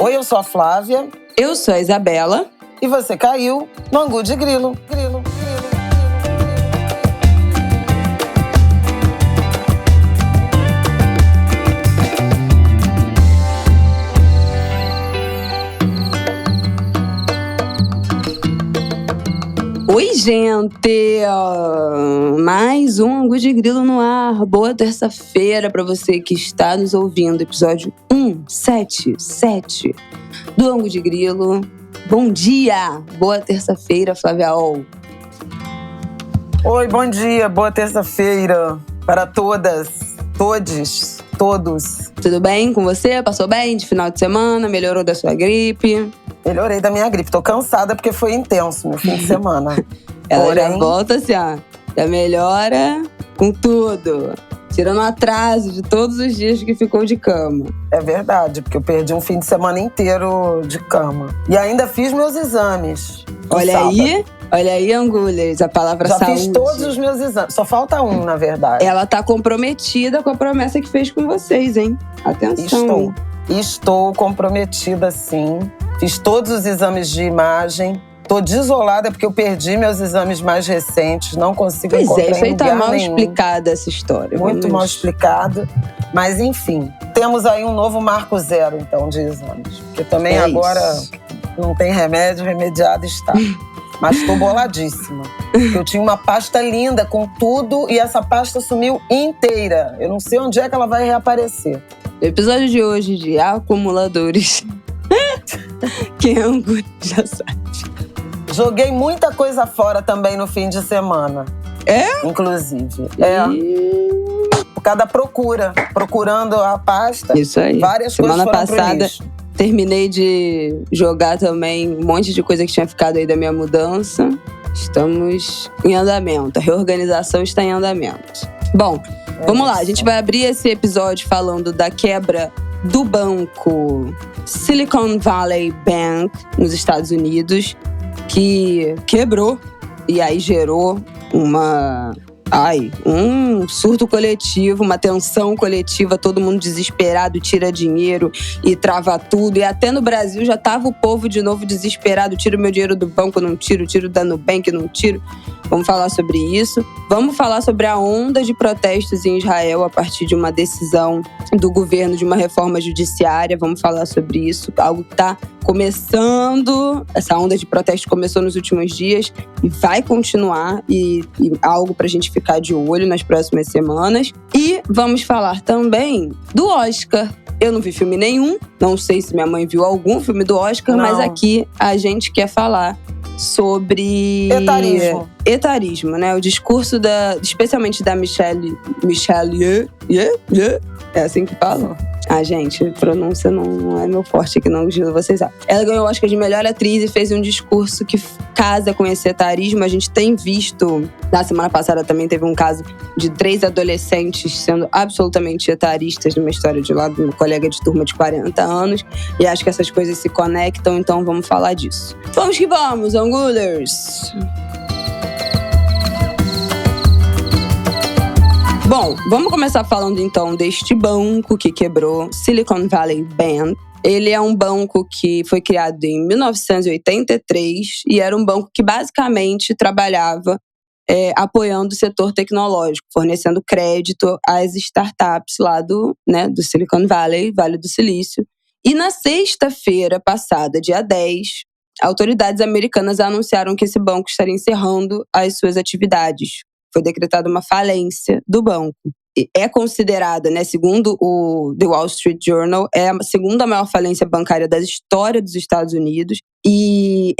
Oi, eu sou a Flávia. Eu sou a Isabela. E você caiu no Angu de Grilo. Oi, gente! Mais um Angu de Grilo no ar. Boa terça-feira para você que está nos ouvindo. Episódio 177 do Angu de Grilo. Bom dia! Boa terça-feira, Flávia Ol. Oi, bom dia. Boa terça-feira para todas, todos. Tudo bem com você? Passou bem de final de semana? Melhorou da sua gripe? Melhorei da minha gripe. Tô cansada porque foi intenso meu fim de semana. Ela já volta assim, ó. Já melhora com tudo. Tirando o atraso de todos os dias que ficou de cama. É verdade, porque eu perdi um fim de semana inteiro de cama. E ainda fiz meus exames. Olha aí, Angulhas, a palavra já saúde. Já fiz todos os meus exames. Só falta um, na verdade. Ela tá comprometida com a promessa que fez com vocês, hein? Atenção. Estou comprometida, sim. Fiz todos os exames de imagem. Tô desolada porque eu perdi meus exames mais recentes. Não consigo encontrar em lugar nenhum. Isso aí tá mal explicada essa história. Muito mal explicada. Mas, enfim, temos aí um novo marco zero, então, de exames. Porque também agora não tem remédio, remediado está. Mas estou boladíssima. Porque eu tinha uma pasta linda com tudo e essa pasta sumiu inteira. Eu não sei onde é que ela vai reaparecer. O episódio de hoje de acumuladores. Quem é Angu já sabe. Joguei muita coisa fora também no fim de semana. É? Inclusive. Por causa da procurando a pasta. Isso aí. Várias semana coisas foram passada, pro lixo. Terminei de jogar também um monte de coisa que tinha ficado aí da minha mudança. Estamos em andamento. A reorganização está em andamento. Bom, vamos lá. A gente vai abrir esse episódio falando da quebra do banco Silicon Valley Bank nos Estados Unidos, que quebrou e aí gerou um surto coletivo, uma tensão coletiva, todo mundo desesperado, tira dinheiro e trava tudo. E até no Brasil já tava o povo de novo desesperado, tiro meu dinheiro do banco, não tiro da Nubank, não tiro. Vamos falar sobre isso. Vamos falar sobre a onda de protestos em Israel a partir de uma decisão do governo de uma reforma judiciária. Vamos falar sobre isso. Algo que está começando. Essa onda de protesto começou nos últimos dias e vai continuar. E algo para a gente ficar de olho nas próximas semanas. E vamos falar também do Oscar. Eu não vi filme nenhum. Não sei se minha mãe viu algum filme do Oscar. Não. Mas aqui a gente quer falar sobre etarismo, né? O discurso especialmente da Michelle Yeoh. É assim que fala? Gente, pronúncia não é meu forte aqui, não, Gila, vocês sabem. Ela ganhou o Oscar de melhor atriz e fez um discurso que casa com esse etarismo. A gente tem visto, na semana passada também teve um caso de 3 adolescentes sendo absolutamente etaristas numa história de lá de um colega de turma de 40 anos. E acho que essas coisas se conectam, então vamos falar disso. Vamos que vamos, Angulers! Bom, vamos começar falando então deste banco que quebrou, Silicon Valley Bank. Ele é um banco que foi criado em 1983 e era um banco que basicamente trabalhava apoiando o setor tecnológico, fornecendo crédito às startups lá do Silicon Valley, Vale do Silício. E na sexta-feira passada, dia 10, autoridades americanas anunciaram que esse banco estaria encerrando as suas atividades. Foi decretada uma falência do banco. É considerada, segundo o The Wall Street Journal, é a segunda maior falência bancária da história dos Estados Unidos e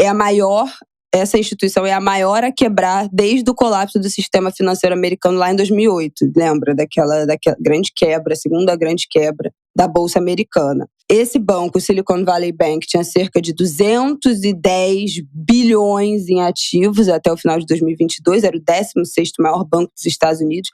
essa instituição é a maior a quebrar desde o colapso do sistema financeiro americano lá em 2008. Lembra daquela grande quebra, a segunda grande quebra da Bolsa Americana. Esse banco, o Silicon Valley Bank, tinha cerca de 210 bilhões em ativos até o final de 2022. Era o 16º maior banco dos Estados Unidos.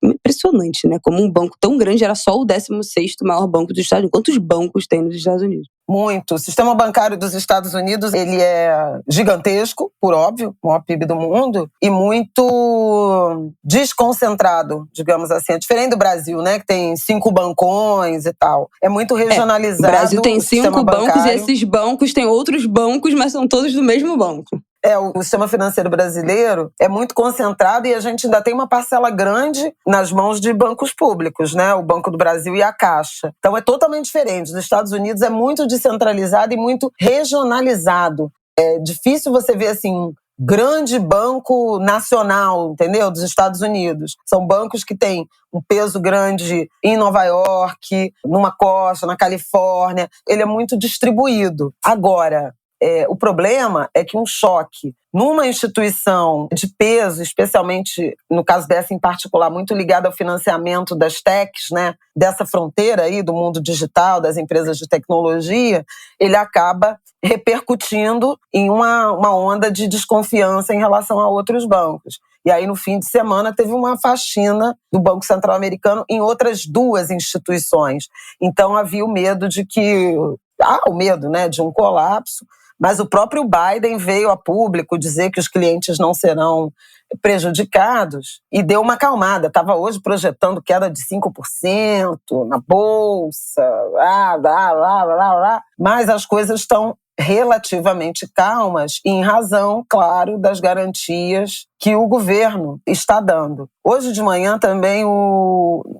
Impressionante, né? Como um banco tão grande era só o 16º maior banco dos Estados Unidos. Quantos bancos tem nos Estados Unidos? muito. O sistema bancário dos Estados Unidos, ele é gigantesco, por óbvio, o maior PIB do mundo, e muito desconcentrado, digamos assim. É diferente do Brasil, né, que tem 5 bancões e tal. É muito regionalizado. O Brasil tem 5 bancos e esses bancos têm outros bancos, mas são todos do mesmo banco. O sistema financeiro brasileiro é muito concentrado e a gente ainda tem uma parcela grande nas mãos de bancos públicos, né? O Banco do Brasil e a Caixa. Então é totalmente diferente. Nos Estados Unidos é muito descentralizado e muito regionalizado. É difícil você ver assim um grande banco nacional, entendeu? Dos Estados Unidos. São bancos que têm um peso grande em Nova York, numa costa, na Califórnia. Ele é muito distribuído. Agora, o problema é que um choque numa instituição de peso, especialmente no caso dessa em particular, muito ligada ao financiamento das techs, né, dessa fronteira aí do mundo digital, das empresas de tecnologia, ele acaba repercutindo em uma onda de desconfiança em relação a outros bancos. E aí, no fim de semana, teve uma faxina do Banco Central Americano em outras 2 instituições. Então, havia o medo de que... o medo, né, de um colapso. Mas o próprio Biden veio a público dizer que os clientes não serão prejudicados e deu uma acalmada. Estava hoje projetando queda de 5% na Bolsa, mas as coisas estão relativamente calmas em razão, claro, das garantias que o governo está dando. Hoje de manhã também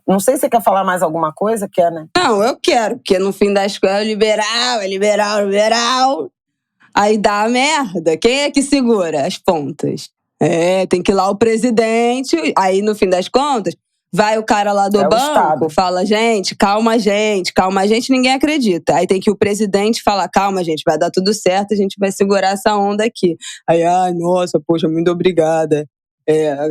Não sei se você quer falar mais alguma coisa, quer, né? Não, eu quero, porque no fim das contas é liberal. Aí dá a merda. Quem é que segura as pontas? Tem que ir lá o presidente. Aí, no fim das contas, vai o cara lá do banco, fala, calma, ninguém acredita. Aí tem que o presidente falar, calma, gente, vai dar tudo certo, a gente vai segurar essa onda aqui. Aí, nossa, poxa, muito obrigada.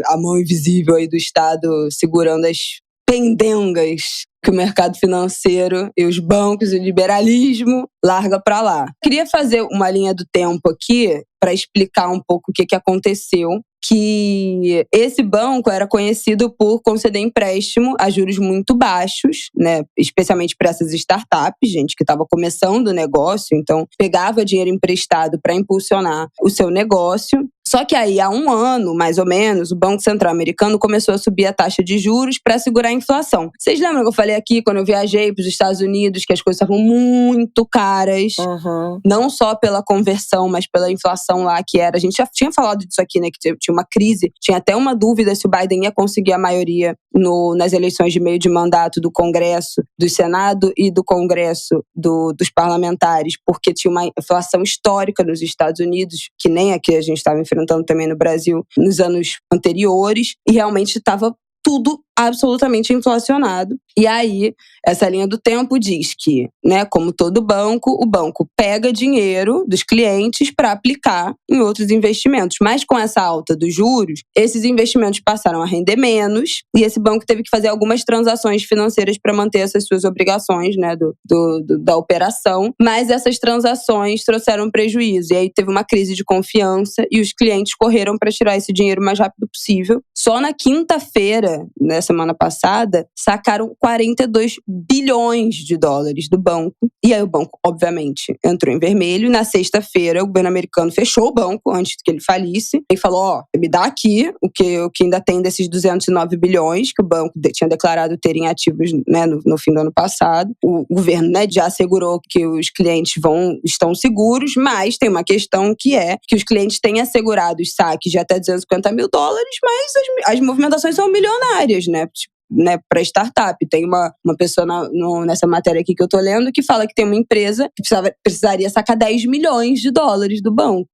A mão invisível aí do Estado segurando as pendengas que o mercado financeiro e os bancos e o liberalismo larga para lá. Queria fazer uma linha do tempo aqui para explicar um pouco o que aconteceu. Que esse banco era conhecido por conceder empréstimo a juros muito baixos, né? Especialmente para essas startups, gente que estava começando o negócio, então pegava dinheiro emprestado para impulsionar o seu negócio. Só que aí, há 1 ano, mais ou menos, o Banco Central Americano começou a subir a taxa de juros para segurar a inflação. Vocês lembram que eu falei aqui, quando eu viajei para os Estados Unidos, que as coisas estavam muito caras? Uhum. Não só pela conversão, mas pela inflação lá que era. A gente já tinha falado disso aqui, né? Que tinha uma crise. Tinha até uma dúvida se o Biden ia conseguir a maioria nas eleições de meio de mandato do Congresso, do Senado e do Congresso dos parlamentares, porque tinha uma inflação histórica nos Estados Unidos, que nem a que a gente estava enfrentando também no Brasil nos anos anteriores, e realmente estava tudo absolutamente inflacionado. E aí, essa linha do tempo diz que, né, como todo banco, o banco pega dinheiro dos clientes para aplicar em outros investimentos. Mas com essa alta dos juros, esses investimentos passaram a render menos e esse banco teve que fazer algumas transações financeiras para manter essas suas obrigações, né, da operação. Mas essas transações trouxeram prejuízo. E aí teve uma crise de confiança e os clientes correram para tirar esse dinheiro o mais rápido possível. Só na quinta-feira, na semana passada, sacaram 42 bilhões de dólares do banco. E aí o banco, obviamente, entrou em vermelho. Na sexta-feira, o governo americano fechou o banco antes que ele falisse. E falou, me dá aqui o que ainda tem desses 209 bilhões que o banco tinha declarado terem ativos, né, no fim do ano passado. O governo, né, já assegurou que os clientes estão seguros, mas tem uma questão que é que os clientes têm assegurado os saques de até 250 mil dólares, mas as movimentações são milionárias, né, para startup. Tem uma pessoa nessa matéria aqui que eu tô lendo que fala que tem uma empresa que precisaria sacar 10 milhões de dólares do banco,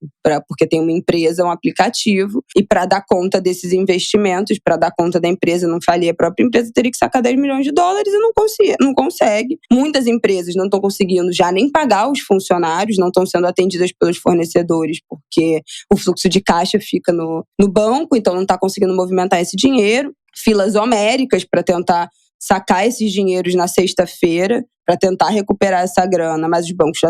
porque tem uma empresa, um aplicativo, e para dar conta desses investimentos, para dar conta da empresa, não falir a própria empresa, teria que sacar 10 milhões de dólares e não consegue. Muitas empresas não estão conseguindo já nem pagar os funcionários, não estão sendo atendidas pelos fornecedores, porque o fluxo de caixa fica no banco, então não está conseguindo movimentar esse dinheiro. Filas homéricas para tentar sacar esses dinheiros na sexta-feira, para tentar recuperar essa grana, mas os bancos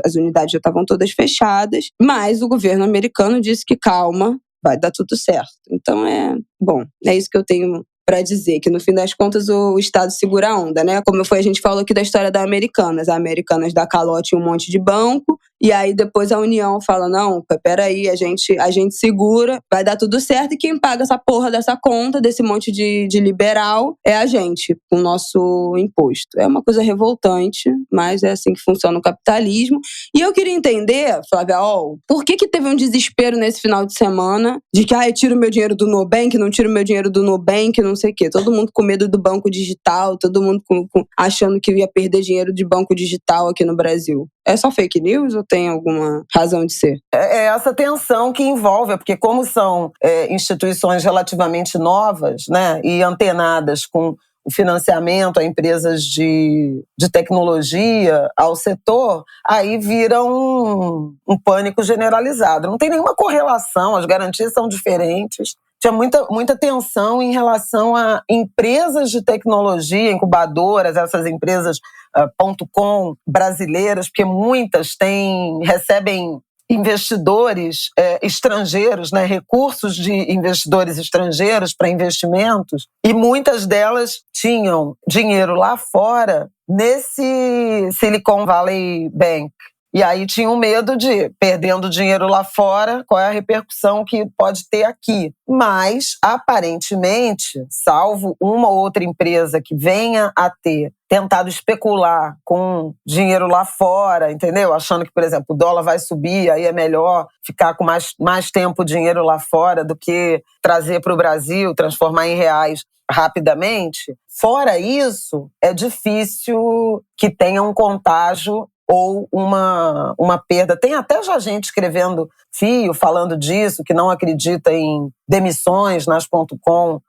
as unidades já estavam todas fechadas, mas o governo americano disse que calma, vai dar tudo certo. Então é isso que eu tenho para dizer que, no fim das contas, o Estado segura a onda, né? Como a gente falou aqui da história da Americanas. A Americanas dá calote em um monte de banco, e aí depois a União fala, não, peraí, a gente segura, vai dar tudo certo, e quem paga essa porra dessa conta, desse monte de liberal, é a gente, com o nosso imposto. É uma coisa revoltante, mas é assim que funciona o capitalismo. E eu queria entender, Flávia, por que teve um desespero nesse final de semana de que, eu tiro meu dinheiro do Nubank, não tiro meu dinheiro do Nubank, não sei o quê. Todo mundo com medo do banco digital, todo mundo achando que ia perder dinheiro de banco digital aqui no Brasil. É só fake news ou tem alguma razão de ser? É essa tensão que envolve, porque como são instituições relativamente novas, né, e antenadas com o financiamento a empresas de tecnologia, ao setor, aí vira um pânico generalizado. Não tem nenhuma correlação, as garantias são diferentes. Tinha muita tensão em relação a empresas de tecnologia, incubadoras, essas empresas .com brasileiras, porque muitas recebem investidores estrangeiros, né, recursos de investidores estrangeiros para investimentos, e muitas delas tinham dinheiro lá fora nesse Silicon Valley Bank. E aí tinham medo de, perdendo dinheiro lá fora, qual é a repercussão que pode ter aqui. Mas, aparentemente, salvo uma ou outra empresa que venha a ter tentado especular com dinheiro lá fora, entendeu? Achando que, por exemplo, o dólar vai subir, aí é melhor ficar com mais tempo dinheiro lá fora do que trazer para o Brasil, transformar em reais rapidamente. Fora isso, é difícil que tenha um contágio ou uma perda. Tem até já gente escrevendo falando disso, que não acredita em demissões nas .com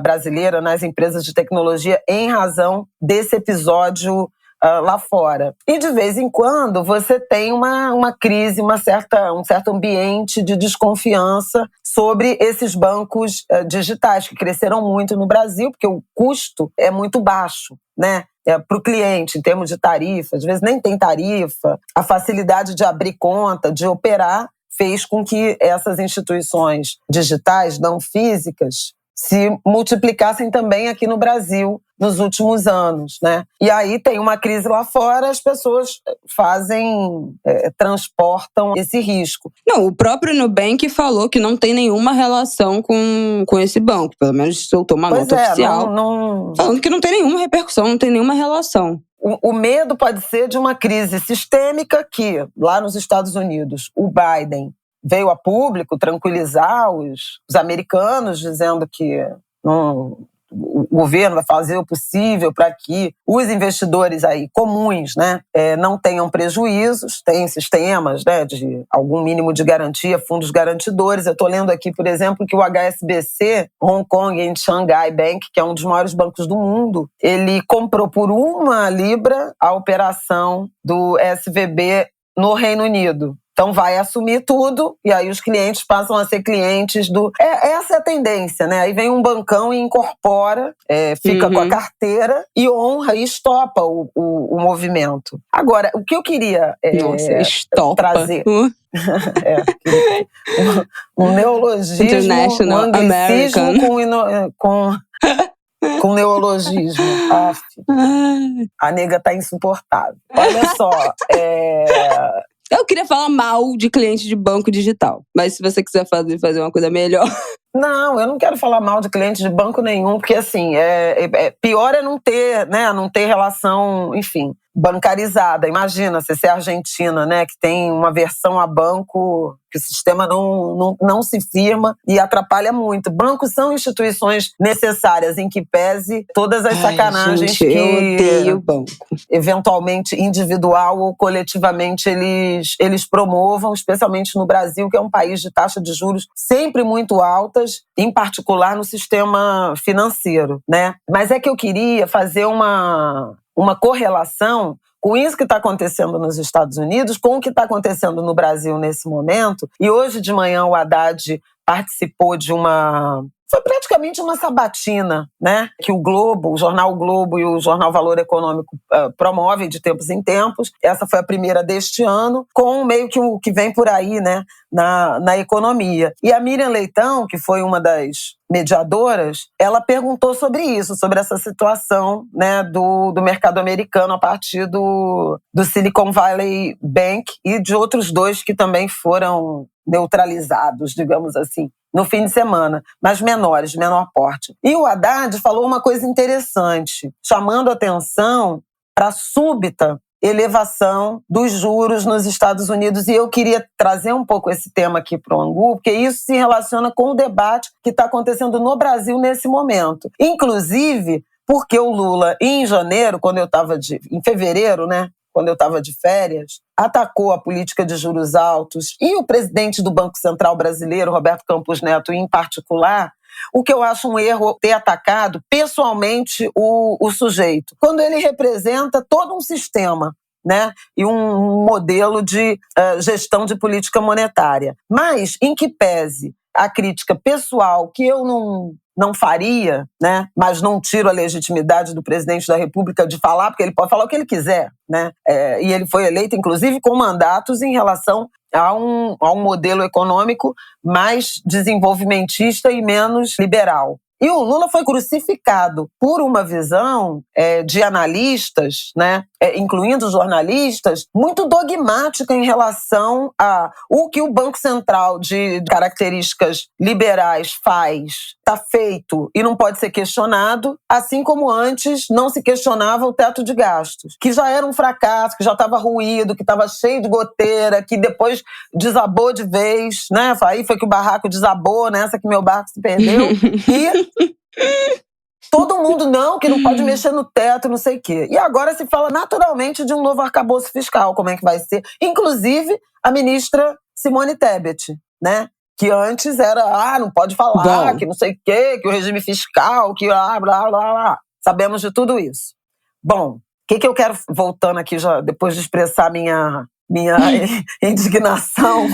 brasileira, nas empresas de tecnologia, em razão desse episódio lá fora. E de vez em quando você tem uma crise, um certo ambiente de desconfiança sobre esses bancos digitais, que cresceram muito no Brasil, porque o custo é muito baixo, né? Para o cliente, em termos de tarifa, às vezes nem tem tarifa. A facilidade de abrir conta, de operar, fez com que essas instituições digitais, não físicas, se multiplicassem também aqui no Brasil nos últimos anos, né? E aí tem uma crise lá fora, as pessoas transportam esse risco. Não, o próprio Nubank falou que não tem nenhuma relação com esse banco, pelo menos soltou uma nota oficial falando que não tem nenhuma repercussão, não tem nenhuma relação. O medo pode ser de uma crise sistêmica que, lá nos Estados Unidos, o Biden veio a público tranquilizar os americanos, dizendo que o governo vai fazer o possível para que os investidores aí comuns, né, não tenham prejuízos, tem sistemas, né, de algum mínimo de garantia, fundos garantidores. Eu estou lendo aqui, por exemplo, que o HSBC, Hong Kong and Shanghai Bank, que é um dos maiores bancos do mundo, ele comprou por 1 libra a operação do SVB no Reino Unido. Então vai assumir tudo e aí os clientes passam a ser clientes do... Essa é a tendência, né? Aí vem um bancão e incorpora, fica com a carteira e honra e estopa o movimento. Agora, o que eu queria trazer... um neologismo, um anglicismo com neologismo. A nega tá insuportável. Olha só, Eu queria falar mal de cliente de banco digital, mas se você quiser fazer uma coisa melhor... Não, eu não quero falar mal de cliente de banco nenhum, porque assim, pior é não ter, né, não ter relação, enfim, bancarizada. Imagina, você ser Argentina, né, que tem uma versão a banco, que o sistema não se firma e atrapalha muito. Bancos são instituições necessárias, em que pese todas as sacanagens, gente, que eu odeio banco. Eventualmente, individual ou coletivamente, eles promovam, especialmente no Brasil, que é um país de taxa de juros sempre muito altas, em particular no sistema financeiro, né? Mas é que eu queria fazer uma correlação com isso que está acontecendo nos Estados Unidos, com o que está acontecendo no Brasil nesse momento. E hoje de manhã o Haddad participou de foi praticamente uma sabatina, né? Que o Globo, o jornal Globo e o jornal Valor Econômico promovem de tempos em tempos. Essa foi a primeira deste ano, com meio que o que vem por aí, né? Na economia. E a Miriam Leitão, que foi uma das mediadoras, ela perguntou sobre isso, sobre essa situação, né, do mercado americano a partir do Silicon Valley Bank e de outros dois que também foram neutralizados, digamos assim, no fim de semana, mas menores, de menor porte. E o Haddad falou uma coisa interessante, chamando atenção para a súbita elevação dos juros nos Estados Unidos. E eu queria trazer um pouco esse tema aqui para o Angu, porque isso se relaciona com o debate que está acontecendo no Brasil nesse momento. Inclusive, porque o Lula, em janeiro, em fevereiro, né? Quando eu estava de férias, atacou a política de juros altos e o presidente do Banco Central brasileiro, Roberto Campos Neto, em particular, o que eu acho um erro ter atacado pessoalmente o sujeito, quando ele representa todo um sistema, né, e um modelo de gestão de política monetária. Mas, em que pese a crítica pessoal, que eu não faria, né? Mas não tiro a legitimidade do presidente da República de falar, porque ele pode falar o que ele quiser, né? E ele foi eleito, inclusive, com mandatos em relação a um modelo econômico mais desenvolvimentista e menos liberal. E o Lula foi crucificado por uma visão de analistas, né, incluindo jornalistas, muito dogmática em relação a o que o Banco Central de características liberais faz, está feito e não pode ser questionado, assim como antes não se questionava o teto de gastos, que já era um fracasso, que já estava ruído, que estava cheio de goteira, que depois desabou de vez, né? Aí foi que o barraco desabou, nessa que meu barco se perdeu. E todo mundo que não pode mexer no teto, não sei o quê. E agora se fala naturalmente de um novo arcabouço fiscal, como é que vai ser. Inclusive a ministra Simone Tebet, né? Que antes era, não pode falar, que não sei o quê, que o regime fiscal, que blá, blá, blá, blá. Sabemos de tudo isso. Bom, o que eu quero, voltando aqui já, depois de expressar minha indignação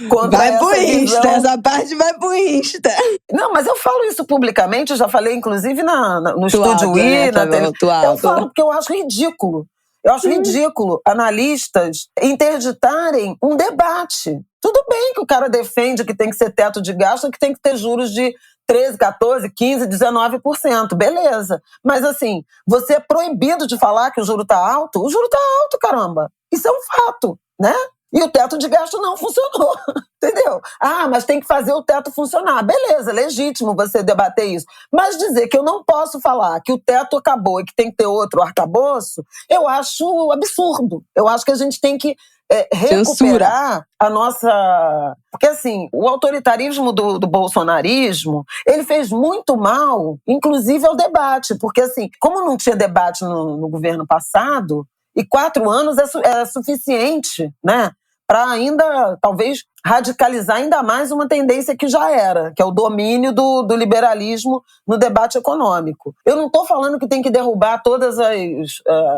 contra vai essa pro visão. Insta, essa parte vai pro Insta. Não, mas eu falo isso publicamente, eu já falei inclusive no Estúdio I, na televisão. Eu falo porque eu acho ridículo. Eu acho ridículo analistas interditarem um debate. Tudo bem que o cara defende que tem que ser teto de gasto, que tem que ter juros de 13%, 14%, 15%, 19%. Beleza. Mas assim, você é proibido de falar que o juro tá alto? O juro tá alto, caramba. Isso é um fato, né? E o teto de gasto não funcionou, entendeu? Mas tem que fazer o teto funcionar. Beleza, legítimo você debater isso. Mas dizer que eu não posso falar que o teto acabou e que tem que ter outro arcabouço, eu acho absurdo. Eu acho que a gente tem que recuperar a nossa... Porque assim, o autoritarismo do bolsonarismo, ele fez muito mal, inclusive ao debate. Porque assim, como não tinha debate no governo passado, e 4 anos é suficiente, né, para ainda, talvez, radicalizar ainda mais uma tendência que já era, que é o domínio do liberalismo no debate econômico. Eu não estou falando que tem que derrubar todas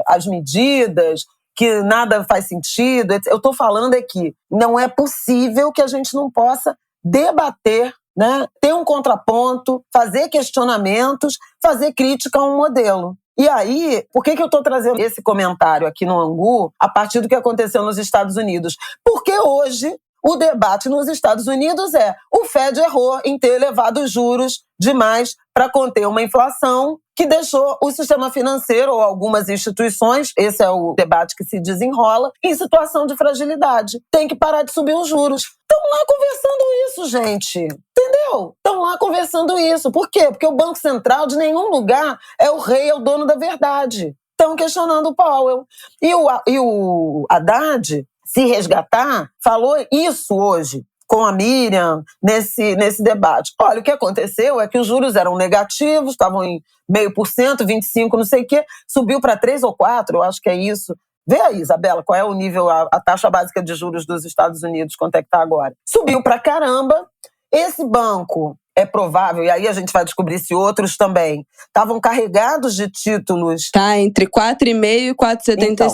as medidas, que nada faz sentido. Eu estou falando que não é possível que a gente não possa debater, né, ter um contraponto, fazer questionamentos, fazer crítica a um modelo. E aí, por que eu estou trazendo esse comentário aqui no Angu a partir do que aconteceu nos Estados Unidos? Porque hoje o debate nos Estados Unidos o Fed errou em ter elevado os juros demais para conter uma inflação que deixou o sistema financeiro ou algumas instituições, esse é o debate que se desenrola, em situação de fragilidade. Tem que parar de subir os juros. Estão lá conversando isso, gente. Entendeu? Estão lá conversando isso. Por quê? Porque o Banco Central de nenhum lugar é o rei, é o dono da verdade. Estão questionando o Powell. E o Haddad, se resgatar, falou isso hoje com a Miriam nesse debate. Olha, o que aconteceu é que os juros eram negativos, estavam em 0,5%, 25%, não sei o quê, subiu para 3 ou 4%, eu acho que é isso. Vê aí, Isabela, qual é o nível, a taxa básica de juros dos Estados Unidos, quanto é que está agora? Subiu para caramba. Esse banco é provável, e aí a gente vai descobrir se outros também estavam carregados de títulos. Tá entre 4,5 e 4,75. Então,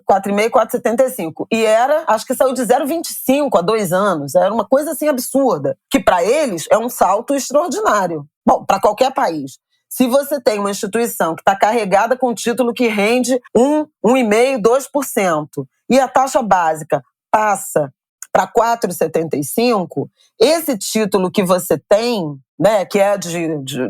4,5 e 4,75. E acho que saiu de 0,25 há 2 anos. Era uma coisa assim absurda. Que para eles é um salto extraordinário. Bom, para qualquer país. Se você tem uma instituição que está carregada com um título que rende 1,5%, 2%, e a taxa básica passa para 4,75%, esse título que você tem, né, que é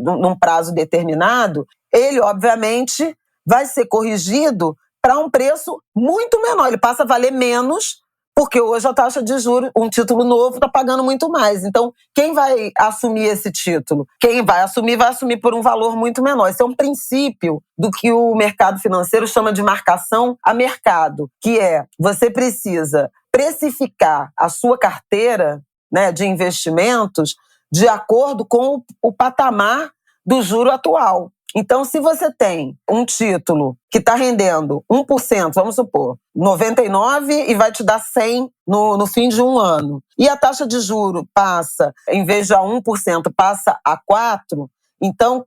num prazo determinado, ele, obviamente, vai ser corrigido para um preço muito menor. Ele passa a valer menos, porque hoje a taxa de juros, um título novo, está pagando muito mais. Então, quem vai assumir esse título? Quem vai assumir por um valor muito menor. Esse é um princípio do que o mercado financeiro chama de marcação a mercado, que é, você precisa precificar a sua carteira, né, de investimentos de acordo com o patamar do juro atual. Então, se você tem um título que está rendendo 1%, vamos supor, 99 e vai te dar 100 no fim de um ano, e a taxa de juro passa, em vez de a 1%, passa a 4%, então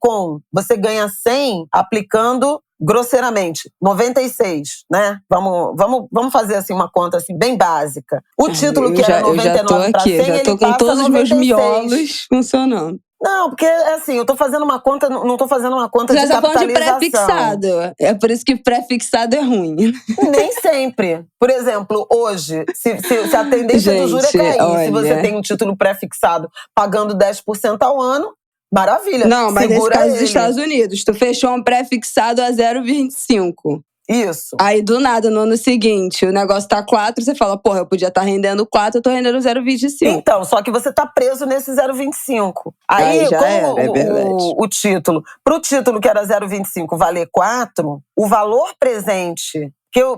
você ganha 100 aplicando grosseiramente 96, né? Vamos fazer assim uma conta assim bem básica. O título que era 99 para 100, já tô com todos os meus miolos funcionando. Não, porque assim, eu tô fazendo uma conta, não tô fazendo uma conta de capitalização. Já tá falando de pré-fixado. É por isso que pré-fixado é ruim. Nem sempre. Por exemplo, hoje, se a tendência do juro é cair, olha, se você tem um título pré-fixado pagando 10% ao ano, maravilha. Não, mas nesse caso dos Estados Unidos, tu fechou um pré-fixado a 0,25. Isso. Aí, do nada, no ano seguinte, o negócio tá 4, você fala, porra, eu podia estar rendendo 4, eu tô rendendo 0,25. Então, só que você tá preso nesse 0,25. Aí já como é verdade. o título, pro título que era 0,25 valer 4, o valor presente,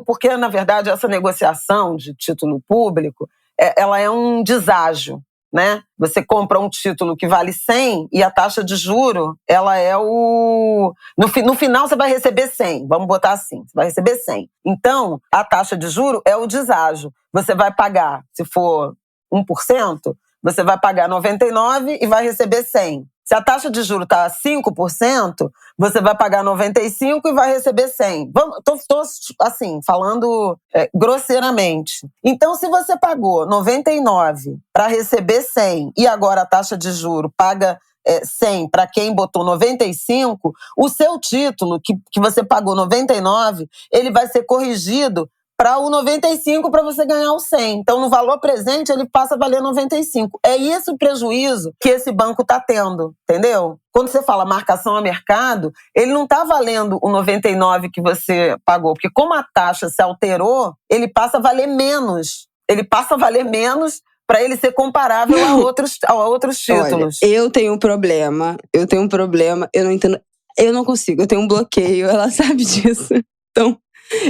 porque, na verdade, essa negociação de título público, ela é um deságio, né? Você compra um título que vale 100 e a taxa de juro, ela é no final você vai receber 100, vamos botar assim, você vai receber 100. Então, a taxa de juro é o deságio. Você vai pagar, se for 1%, você vai pagar 99 e vai receber 100. Se a taxa de juros está a 5%, você vai pagar 95 e vai receber 100. Estou assim, falando grosseiramente. Então, se você pagou 99 para receber 100 e agora a taxa de juros paga 100 para quem botou 95, o seu título, que você pagou 99, ele vai ser corrigido para o 95 para você ganhar o 100. Então, no valor presente, ele passa a valer 95. É esse o prejuízo que esse banco está tendo, entendeu? Quando você fala marcação a mercado, ele não está valendo o 99 que você pagou, porque como a taxa se alterou, ele passa a valer menos. Ele passa a valer menos para ele ser comparável a outros títulos. Olha, eu tenho um problema, eu não entendo, eu não consigo, eu tenho um bloqueio, ela sabe disso. Então,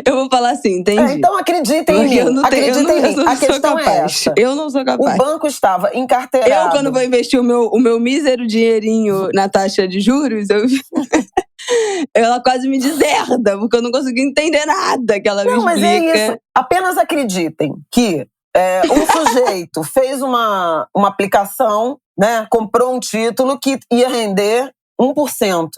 eu vou falar assim, entendi. Então acreditem em mim. Acreditem em mim. A questão é essa. Eu não sou capaz. O banco estava encarteirado. Eu, quando vou investir o meu mísero dinheirinho na taxa de juros, ela quase me deserda, porque eu não consegui entender nada que ela me explica. Não, mas é isso. Apenas acreditem que um sujeito fez uma aplicação, né, comprou um título que ia render 1%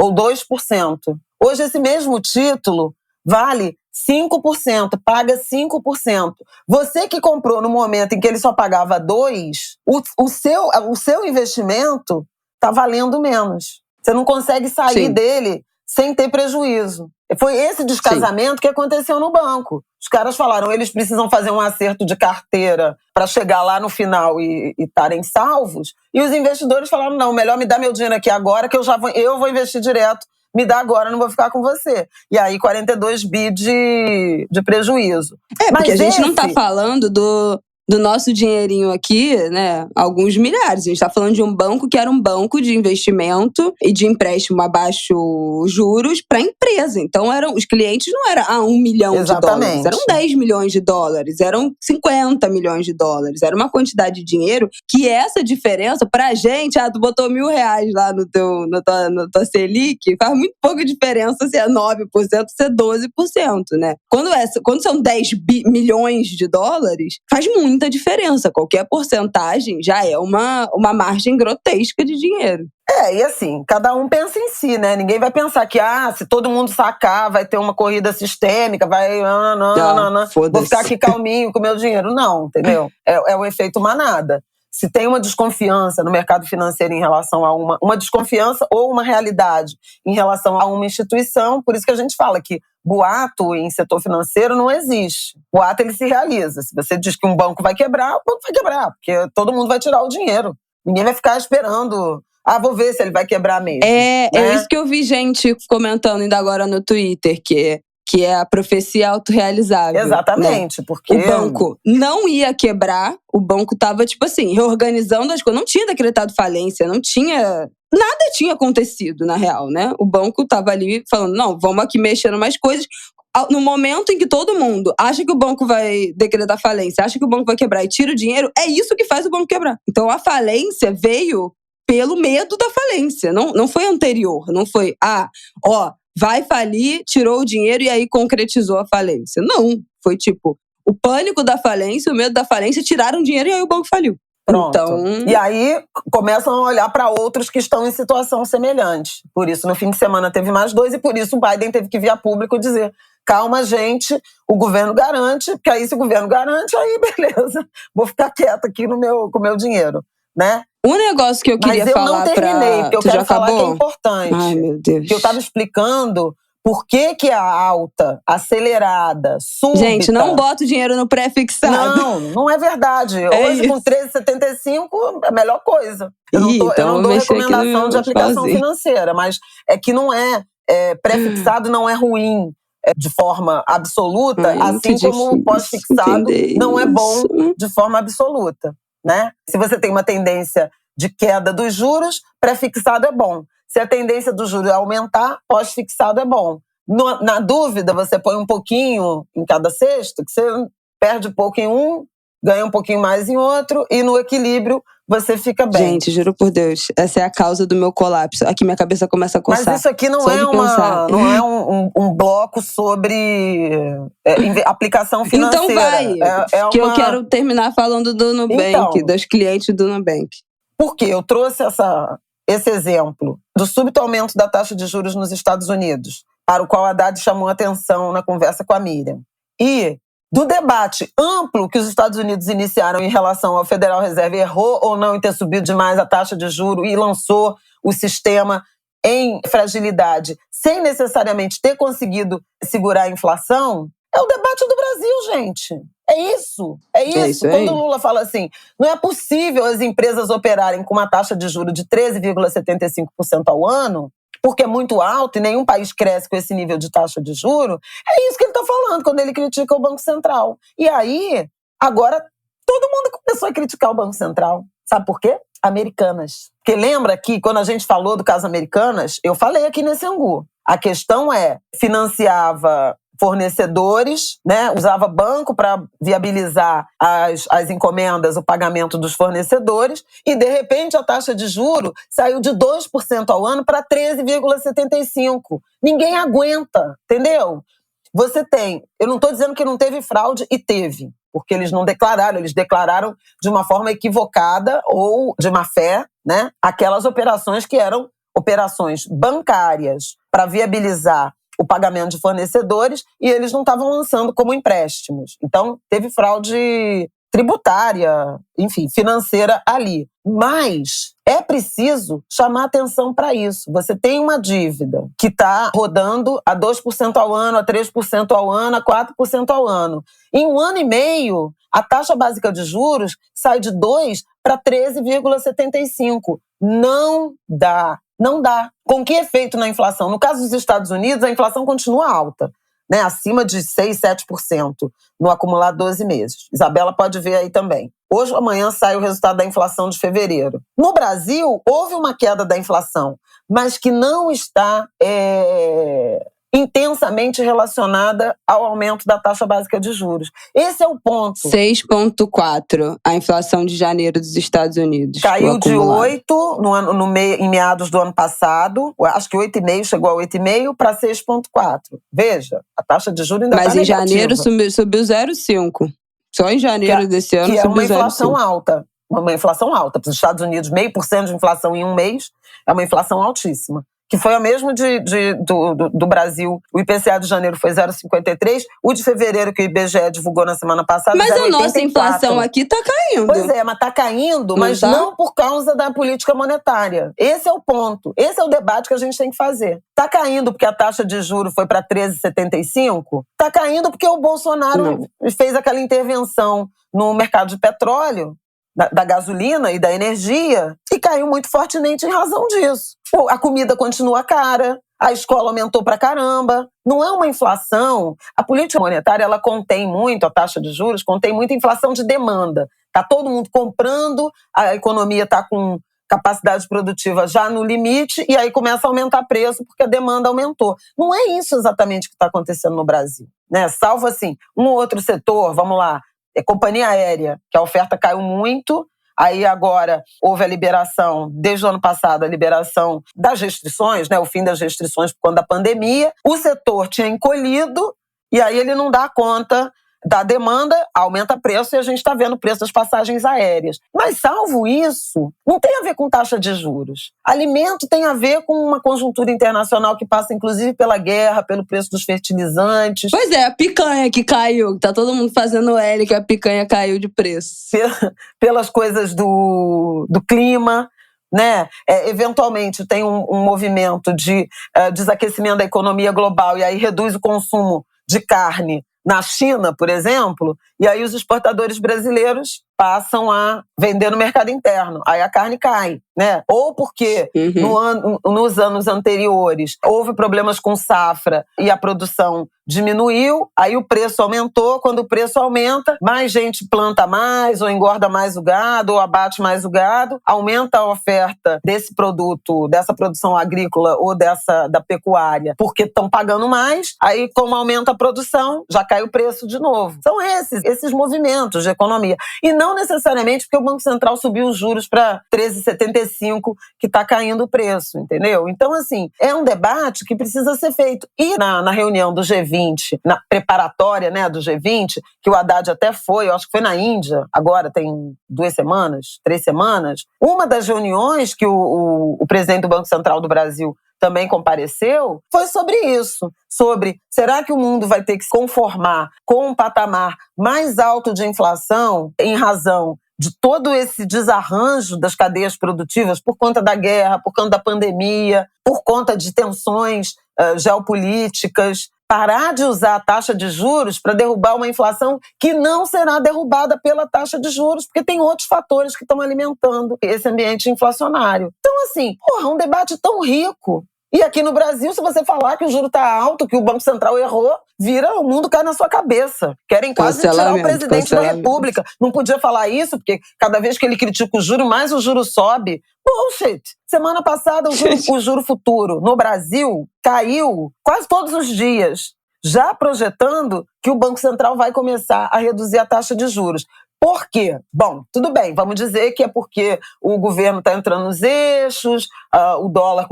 ou 2%. Hoje esse mesmo título vale 5%, paga 5%. Você que comprou no momento em que ele só pagava 2%, o seu investimento está valendo menos. Você não consegue sair dele sem ter prejuízo. Foi esse descasamento que aconteceu no banco. Os caras falaram, eles precisam fazer um acerto de carteira para chegar lá no final e estarem salvos. E os investidores falaram, não, melhor me dar meu dinheiro aqui agora, que eu vou investir direto. Me dá agora, não vou ficar com você. E aí, 42 bi de prejuízo. Porque a gente não tá falando do nosso dinheirinho aqui, né? Alguns milhares. A gente tá falando de um banco que era um banco de investimento e de empréstimo a baixo juros para empresa. Então, os clientes não eram 1 milhão de dólares. Eram 10 milhões de dólares. Eram 50 milhões de dólares. Era uma quantidade de dinheiro que essa diferença, pra gente, tu botou R$1.000 lá no tua Selic, faz muito pouca diferença se é 9%, se é 12%, né? Quando são 10 milhões de dólares, faz muita muita diferença. Qualquer porcentagem já é uma margem grotesca de dinheiro. E assim, cada um pensa em si, né? Ninguém vai pensar que, se todo mundo sacar, vai ter uma corrida sistêmica, vou ficar aqui calminho com o meu dinheiro. Não, entendeu? É o efeito manada. Se tem uma desconfiança no mercado financeiro em relação a uma desconfiança ou uma realidade em relação a uma instituição, por isso que a gente fala que boato em setor financeiro não existe. Boato, ele se realiza. Se você diz que um banco vai quebrar, o banco vai quebrar, porque todo mundo vai tirar o dinheiro. Ninguém vai ficar esperando, vou ver se ele vai quebrar mesmo. É isso que eu vi gente comentando ainda agora no Twitter, que é a profecia autorrealizável. Exatamente, né? Porque o banco não ia quebrar, o banco tava, tipo assim, reorganizando as coisas. Não tinha decretado falência, nada tinha acontecido, na real, né? O banco tava ali falando, não, vamos aqui mexendo mais coisas. No momento em que todo mundo acha que o banco vai decretar falência, acha que o banco vai quebrar e tira o dinheiro, é isso que faz o banco quebrar. Então a falência veio pelo medo da falência, não foi anterior, não foi, vai falir, tirou o dinheiro e aí concretizou a falência. Não, foi tipo, o pânico da falência, o medo da falência, tiraram o dinheiro e aí o banco faliu. Pronto. Então... E aí começam a olhar para outros que estão em situação semelhante. Por isso, no fim de semana teve mais 2 e por isso o Biden teve que vir a público dizer, calma, gente, o governo garante, porque aí se o governo garante, aí beleza, vou ficar quieta aqui com o meu dinheiro, né? Um negócio que eu queria falar Mas eu não terminei, porque eu quero falar que é importante. Ai, meu Deus. Que eu estava explicando por que a alta, acelerada, súbita... Gente, não bota o dinheiro no pré-fixado. Não é verdade. Hoje, com 13,75, é a melhor coisa. Eu não dou recomendação de aplicação financeira, mas é que não é pré-fixado não é ruim de forma absoluta, assim como o pós-fixado não é bom de forma absoluta. Né? Se você tem uma tendência de queda dos juros, pré-fixado é bom. Se a tendência do juro é aumentar, pós-fixado é bom. Na dúvida, você põe um pouquinho em cada cesto, que você perde pouco em um, ganha um pouquinho mais em outro, e no equilíbrio você fica bem. Gente, juro por Deus, essa é a causa do meu colapso. Aqui minha cabeça começa a coçar. Mas isso aqui não é um bloco sobre aplicação financeira. Então vai, que eu quero terminar falando do Nubank, dos clientes do Nubank. Por quê? Eu trouxe esse exemplo do súbito aumento da taxa de juros nos Estados Unidos, para o qual a Haddad chamou atenção na conversa com a Miriam. E do debate amplo que os Estados Unidos iniciaram em relação ao Federal Reserve, errou ou não em ter subido demais a taxa de juros e lançou o sistema em fragilidade, sem necessariamente ter conseguido segurar a inflação, é o debate do Brasil, gente. É isso. Quando o Lula fala assim, não é possível as empresas operarem com uma taxa de juros de 13,75% ao ano, porque é muito alto e nenhum país cresce com esse nível de taxa de juros, é isso que ele está falando quando ele critica o Banco Central. E aí, agora, todo mundo começou a criticar o Banco Central. Sabe por quê? Americanas. Porque lembra que quando a gente falou do caso Americanas, eu falei aqui nesse angu. A questão financiava fornecedores, né? Usava banco para viabilizar as encomendas, o pagamento dos fornecedores, e de repente a taxa de juro saiu de 2% ao ano para 13,75%. Ninguém aguenta, entendeu? Eu não estou dizendo que não teve fraude, e teve, porque eles não declararam, eles declararam de uma forma equivocada ou de má fé, né? Aquelas operações que eram operações bancárias para viabilizar o pagamento de fornecedores, e eles não estavam lançando como empréstimos. Então, teve fraude tributária, enfim, financeira ali. Mas é preciso chamar atenção para isso. Você tem uma dívida que está rodando a 2% ao ano, a 3% ao ano, a 4% ao ano. Em 1 ano e meio, a taxa básica de juros sai de 2% para 13,75%. Não dá. Não dá. Com que efeito na inflação? No caso dos Estados Unidos, a inflação continua alta, né? Acima de 6%, 7% no acumulado 12 meses. Isabela pode ver aí também. Hoje ou amanhã sai o resultado da inflação de fevereiro. No Brasil, houve uma queda da inflação, mas que não está intensamente relacionada ao aumento da taxa básica de juros. Esse é o ponto. 6,4% a inflação de janeiro dos Estados Unidos. Caiu de 8% em meados do ano passado, acho que 8,5%, chegou a 8,5% para 6,4%. Veja, a taxa de juros ainda está negativa. Mas em janeiro subiu 0,5%. Só em janeiro desse ano que é uma 0,5. inflação alta. Uma inflação alta. Para os Estados Unidos, 0,5% de inflação em um mês é uma inflação altíssima. Que foi a mesma do Brasil. O IPCA de janeiro foi 0,53%. O de fevereiro, que o IBGE divulgou na semana passada, 0,84%. Mas a nossa inflação aqui tá caindo. Pois é, mas tá caindo, mas não por causa da política monetária. Esse é o ponto. Esse é o debate que a gente tem que fazer. Tá caindo porque a taxa de juros foi para 13,75%? Tá caindo porque o Bolsonaro fez aquela intervenção no mercado de petróleo, da gasolina e da energia, e caiu muito fortemente em razão disso. A comida continua cara, a escola aumentou pra caramba. Não é uma inflação. A política monetária, ela contém muito, a taxa de juros, contém muita inflação de demanda. Tá todo mundo comprando, a economia tá com capacidade produtiva já no limite, e aí começa a aumentar preço porque a demanda aumentou. Não é isso exatamente que está acontecendo no Brasil, né? Salvo, assim, um ou outro setor, vamos lá, companhia aérea, que a oferta caiu muito, aí agora houve a liberação, desde o ano passado, a liberação das restrições, né, o fim das restrições por conta da pandemia. O setor tinha encolhido e aí ele não dá conta da demanda, aumenta preço e a gente está vendo o preço das passagens aéreas. Mas, salvo isso, não tem a ver com taxa de juros. Alimento tem a ver com uma conjuntura internacional que passa, inclusive, pela guerra, pelo preço dos fertilizantes. Pois é, a picanha que caiu. Tá todo mundo fazendo L que a picanha caiu de preço. Pelas coisas do clima, né? Eventualmente tem um movimento de desaquecimento da economia global e aí reduz o consumo de carne na China, por exemplo, e aí os exportadores brasileiros passam a vender no mercado interno. Aí a carne cai, né? Ou porque nos anos anteriores houve problemas com safra e a produção diminuiu, aí o preço aumentou. Quando o preço aumenta, mais gente planta mais, ou engorda mais o gado, ou abate mais o gado, aumenta a oferta desse produto, dessa produção agrícola ou da pecuária, porque estão pagando mais. Aí, como aumenta a produção, já cai o preço de novo. São esses movimentos de economia. E não necessariamente porque o Banco Central subiu os juros para 13,75, que está caindo o preço, entendeu? Então, assim, é um debate que precisa ser feito. E na reunião do G20, na preparatória, né, do G20, que o Haddad até foi, eu acho que foi na Índia, agora tem 2 semanas, 3 semanas, uma das reuniões que o presidente do Banco Central do Brasil também compareceu, foi sobre isso, sobre será que o mundo vai ter que se conformar com um patamar mais alto de inflação em razão de todo esse desarranjo das cadeias produtivas por conta da guerra, por conta da pandemia, por conta de tensões geopolíticas, parar de usar a taxa de juros para derrubar uma inflação que não será derrubada pela taxa de juros, porque tem outros fatores que estão alimentando esse ambiente inflacionário. Então, assim, um debate tão rico. E aqui no Brasil, se você falar que o juro está alto, que o Banco Central errou, o mundo cai na sua cabeça. Querem quase tirar o presidente da República. Não podia falar isso, porque cada vez que ele critica o juro, mais o juro sobe. Bullshit! Semana passada, o juro futuro no Brasil caiu quase todos os dias, já projetando que o Banco Central vai começar a reduzir a taxa de juros. Por quê? Bom, tudo bem, vamos dizer que é porque o governo está entrando nos eixos, o dólar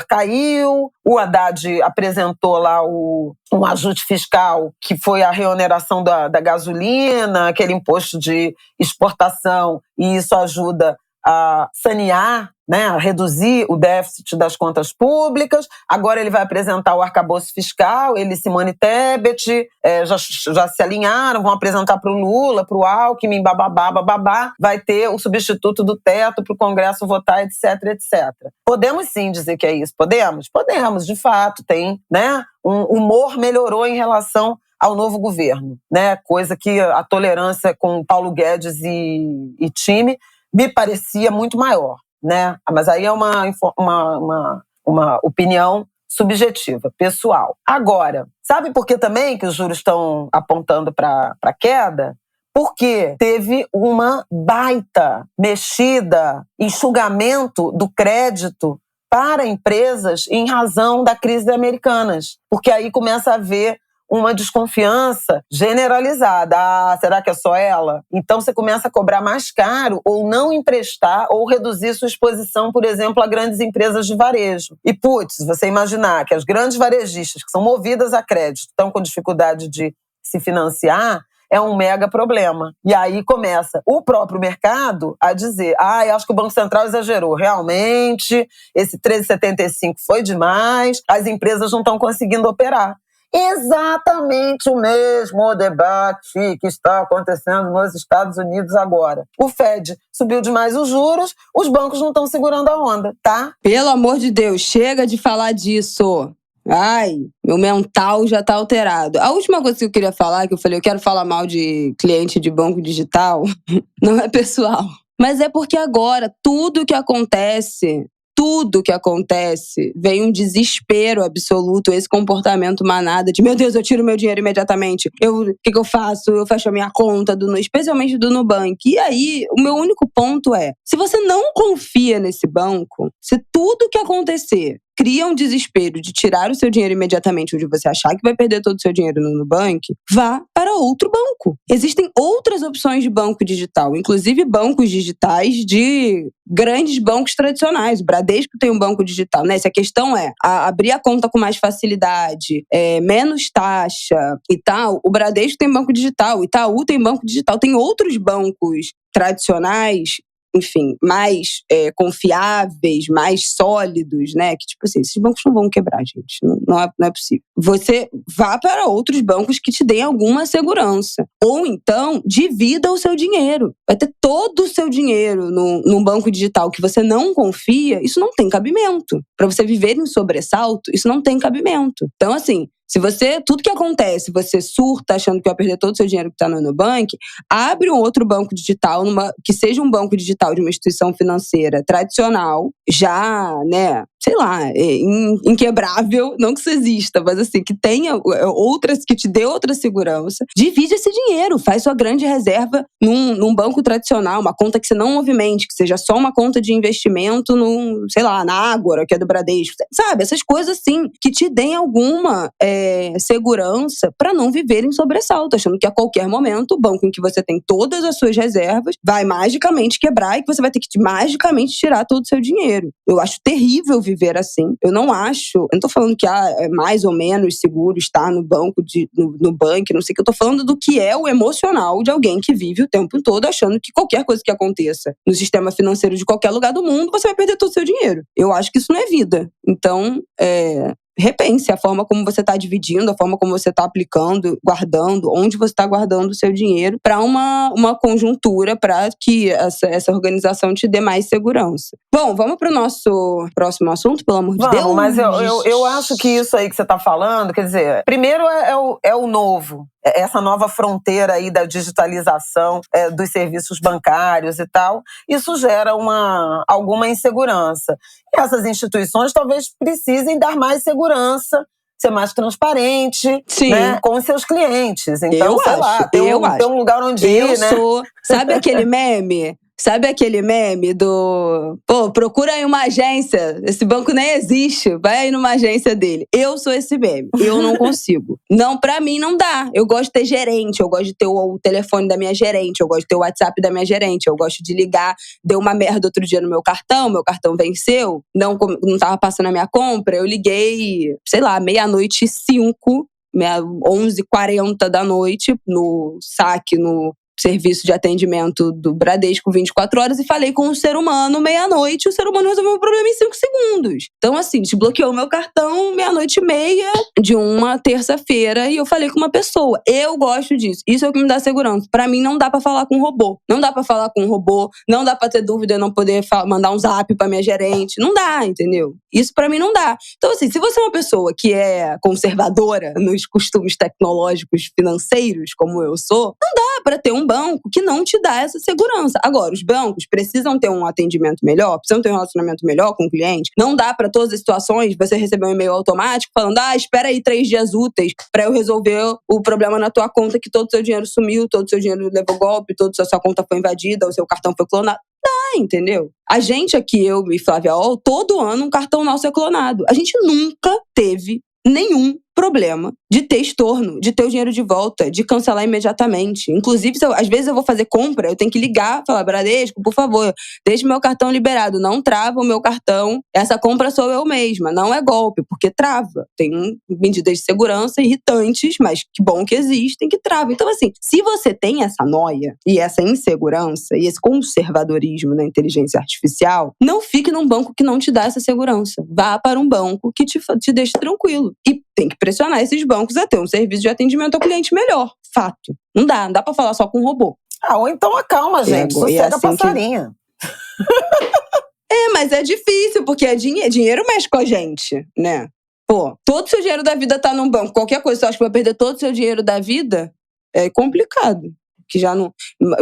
caiu, o Haddad apresentou lá um ajuste fiscal que foi a reoneração da gasolina, aquele imposto de exportação, e isso ajuda a sanear, né, a reduzir o déficit das contas públicas. Agora ele vai apresentar o arcabouço fiscal, ele e Simone Tebet já se alinharam, vão apresentar para o Lula, para o Alckmin, bababá, vai ter o substituto do teto para o Congresso votar, etc, etc. Podemos sim dizer que é isso, podemos? Podemos, de fato, tem, né, um humor melhorou em relação ao novo governo, né, coisa que a tolerância com Paulo Guedes e time me parecia muito maior, né? Mas aí é uma opinião subjetiva, pessoal. Agora, sabe por que também que os juros estão apontando para queda? Porque teve uma baita mexida, enxugamento do crédito para empresas em razão da crise Americanas. Porque aí começa a haver uma desconfiança generalizada. Será que é só ela? Então você começa a cobrar mais caro ou não emprestar ou reduzir sua exposição, por exemplo, a grandes empresas de varejo. E, você imaginar que as grandes varejistas que são movidas a crédito estão com dificuldade de se financiar, é um mega problema. E aí começa o próprio mercado a dizer, acho que o Banco Central exagerou. Realmente, esse 13,75 foi demais, as empresas não estão conseguindo operar. Exatamente o mesmo debate que está acontecendo nos Estados Unidos agora. O Fed subiu demais os juros, os bancos não estão segurando a onda, tá? Pelo amor de Deus, chega de falar disso. Ai, meu mental já tá alterado. A última coisa que eu queria falar, que eu falei, eu quero falar mal de cliente de banco digital, não é pessoal. Mas é porque agora, tudo que acontece, vem um desespero absoluto, esse comportamento manada de, meu Deus, eu tiro meu dinheiro imediatamente. O que eu faço? Eu fecho a minha conta, especialmente do Nubank. E aí, o meu único ponto é, se você não confia nesse banco, se tudo que acontecer cria um desespero de tirar o seu dinheiro imediatamente onde você achar que vai perder todo o seu dinheiro no Nubank, vá para outro banco. Existem outras opções de banco digital, inclusive bancos digitais de grandes bancos tradicionais. O Bradesco tem um banco digital, né? Se a questão é abrir a conta com mais facilidade, menos taxa e tal, o Bradesco tem banco digital, o Itaú tem banco digital, tem outros bancos tradicionais, enfim, mais confiáveis, mais sólidos, né? Que, tipo assim, esses bancos não vão quebrar, gente. Não é possível. Você vá para outros bancos que te deem alguma segurança. Ou então, divida o seu dinheiro. Vai ter todo o seu dinheiro num banco digital que você não confia, isso não tem cabimento. Para você viver em sobressalto, isso não tem cabimento. Então, assim, se você, tudo que acontece, você surta achando que vai perder todo o seu dinheiro que está no Nubank, abre um outro banco digital, que seja um banco digital de uma instituição financeira tradicional, já, né, sei lá, inquebrável, não que isso exista, mas assim, que tenha outras, que te dê outra segurança. Divide esse dinheiro, faz sua grande reserva num banco tradicional, uma conta que você não movimente, que seja só uma conta de investimento sei lá, na Ágora, que é do Bradesco, sabe? Essas coisas assim, que te deem alguma segurança para não viver em sobressalto, achando que a qualquer momento o banco em que você tem todas as suas reservas vai magicamente quebrar e que você vai ter que magicamente tirar todo o seu dinheiro. Eu acho terrível viver assim. Eu não tô falando que é mais ou menos seguro estar no banco, no banco, não sei o que. Eu tô falando do que é o emocional de alguém que vive o tempo todo achando que qualquer coisa que aconteça no sistema financeiro de qualquer lugar do mundo, você vai perder todo o seu dinheiro. Eu acho que isso não é vida. Então, repense a forma como você está dividindo, a forma como você está aplicando, guardando, onde você está guardando o seu dinheiro para uma conjuntura para que essa organização te dê mais segurança. Bom, vamos para o nosso próximo assunto, pelo amor de Deus. Mas eu acho que isso aí que você está falando, quer dizer, primeiro é o novo. Essa nova fronteira aí da digitalização dos serviços bancários e tal, isso gera alguma insegurança. E essas instituições talvez precisem dar mais segurança, ser mais transparente, né, com os seus clientes. Então, ter um lugar onde ir, né? Sabe aquele meme? Sabe aquele meme do... procura aí uma agência, esse banco nem existe, vai aí numa agência dele. Eu sou esse meme, eu não consigo. Não, pra mim não dá. Eu gosto de ter gerente, eu gosto de ter o telefone da minha gerente, eu gosto de ter o WhatsApp da minha gerente, eu gosto de ligar, deu uma merda outro dia no meu cartão venceu, não tava passando a minha compra, eu liguei, sei lá, 00:05, 11h40 da noite, no saque, no serviço de atendimento do Bradesco 24 horas e falei com um ser humano 00:00, o ser humano resolveu o problema em 5 segundos. Então, assim, desbloqueou meu cartão 00:30 de uma terça-feira e eu falei com uma pessoa. Eu gosto disso. Isso é o que me dá segurança. Pra mim, não dá pra falar com um robô. Não dá pra falar com um robô, não dá pra ter dúvida e não poder mandar um zap pra minha gerente. Não dá, entendeu? Isso pra mim não dá. Então, assim, se você é uma pessoa que é conservadora nos costumes tecnológicos financeiros, como eu sou, não dá pra ter um banco que não te dá essa segurança. Agora, os bancos precisam ter um atendimento melhor, precisam ter um relacionamento melhor com o cliente. Não dá para todas as situações você receber um e-mail automático falando, espera aí 3 dias úteis para eu resolver o problema na tua conta que todo o seu dinheiro sumiu, todo o seu dinheiro levou golpe, toda a sua conta foi invadida, o seu cartão foi clonado. Dá, entendeu? A gente aqui, eu e Flávia Ol, todo ano um cartão nosso é clonado. A gente nunca teve nenhum problema de ter estorno, de ter o dinheiro de volta, de cancelar imediatamente. Inclusive, às vezes eu vou fazer compra, eu tenho que ligar, falar, Bradesco, por favor, deixe meu cartão liberado, não trava o meu cartão, essa compra sou eu mesma, não é golpe, porque trava. Tem medidas de segurança irritantes, mas que bom que existem, que travam. Então, assim, se você tem essa noia e essa insegurança e esse conservadorismo na inteligência artificial, não fique num banco que não te dá essa segurança. Vá para um banco que te deixe tranquilo. E tem que pressionar esses bancos a ter um serviço de atendimento ao cliente melhor. Fato. Não dá pra falar só com um robô. Ou então acalma, gente. Sossega a passarinha. Mas é difícil, porque dinheiro mexe com a gente, né? Pô, todo o seu dinheiro da vida tá num banco. Qualquer coisa, você acha que vai perder todo o seu dinheiro da vida? É complicado.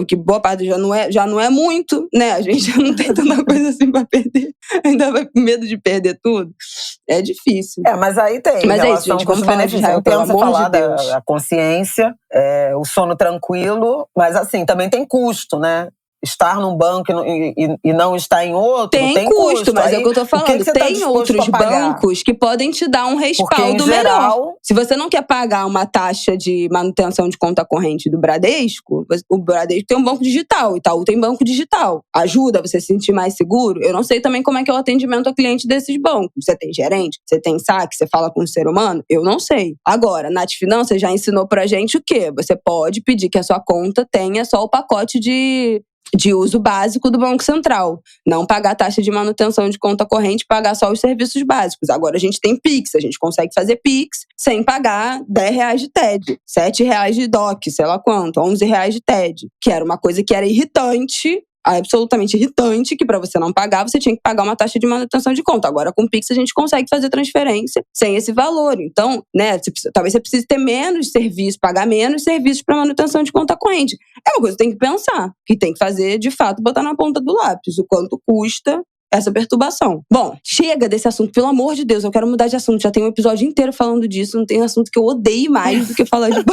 Que boa parte já não é muito, né? A gente já não tem tanta coisa assim pra perder. Ainda vai com medo de perder tudo. É difícil. Mas aí tem. Mas é isso, gente. Vamos falar de Israel, pelo amor de Deus. A consciência, o sono tranquilo, mas assim, também tem custo, né? Estar num banco e não estar em outro tem custo. Mas é o que eu tô falando. Tem outros bancos que podem te dar um respaldo melhor. Se você não quer pagar uma taxa de manutenção de conta corrente do Bradesco, o Bradesco tem um banco digital, o Itaú tem banco digital. Ajuda você a se sentir mais seguro? Eu não sei também como é que é o atendimento ao cliente desses bancos. Você tem gerente? Você tem saque? Você fala com um ser humano? Eu não sei. Agora, Nath Finanças já ensinou pra gente o quê? Você pode pedir que a sua conta tenha só o pacote de uso básico do Banco Central. Não pagar taxa de manutenção de conta corrente, pagar só os serviços básicos. Agora a gente tem Pix, a gente consegue fazer Pix sem pagar R$10 de TED, R$7 de DOC, sei lá quanto, R$11 de TED. Que era uma coisa que era irritante, absolutamente irritante, que para você não pagar, você tinha que pagar uma taxa de manutenção de conta. Agora, com o Pix, a gente consegue fazer transferência sem esse valor. Então, né, talvez você precise ter menos serviços, pagar menos serviços para manutenção de conta corrente. É uma coisa que tem que pensar, que tem que fazer, de fato, botar na ponta do lápis, o quanto custa essa perturbação. Bom, chega desse assunto, pelo amor de Deus, eu quero mudar de assunto. Já tem um episódio inteiro falando disso, não tem assunto que eu odeie mais do que falar de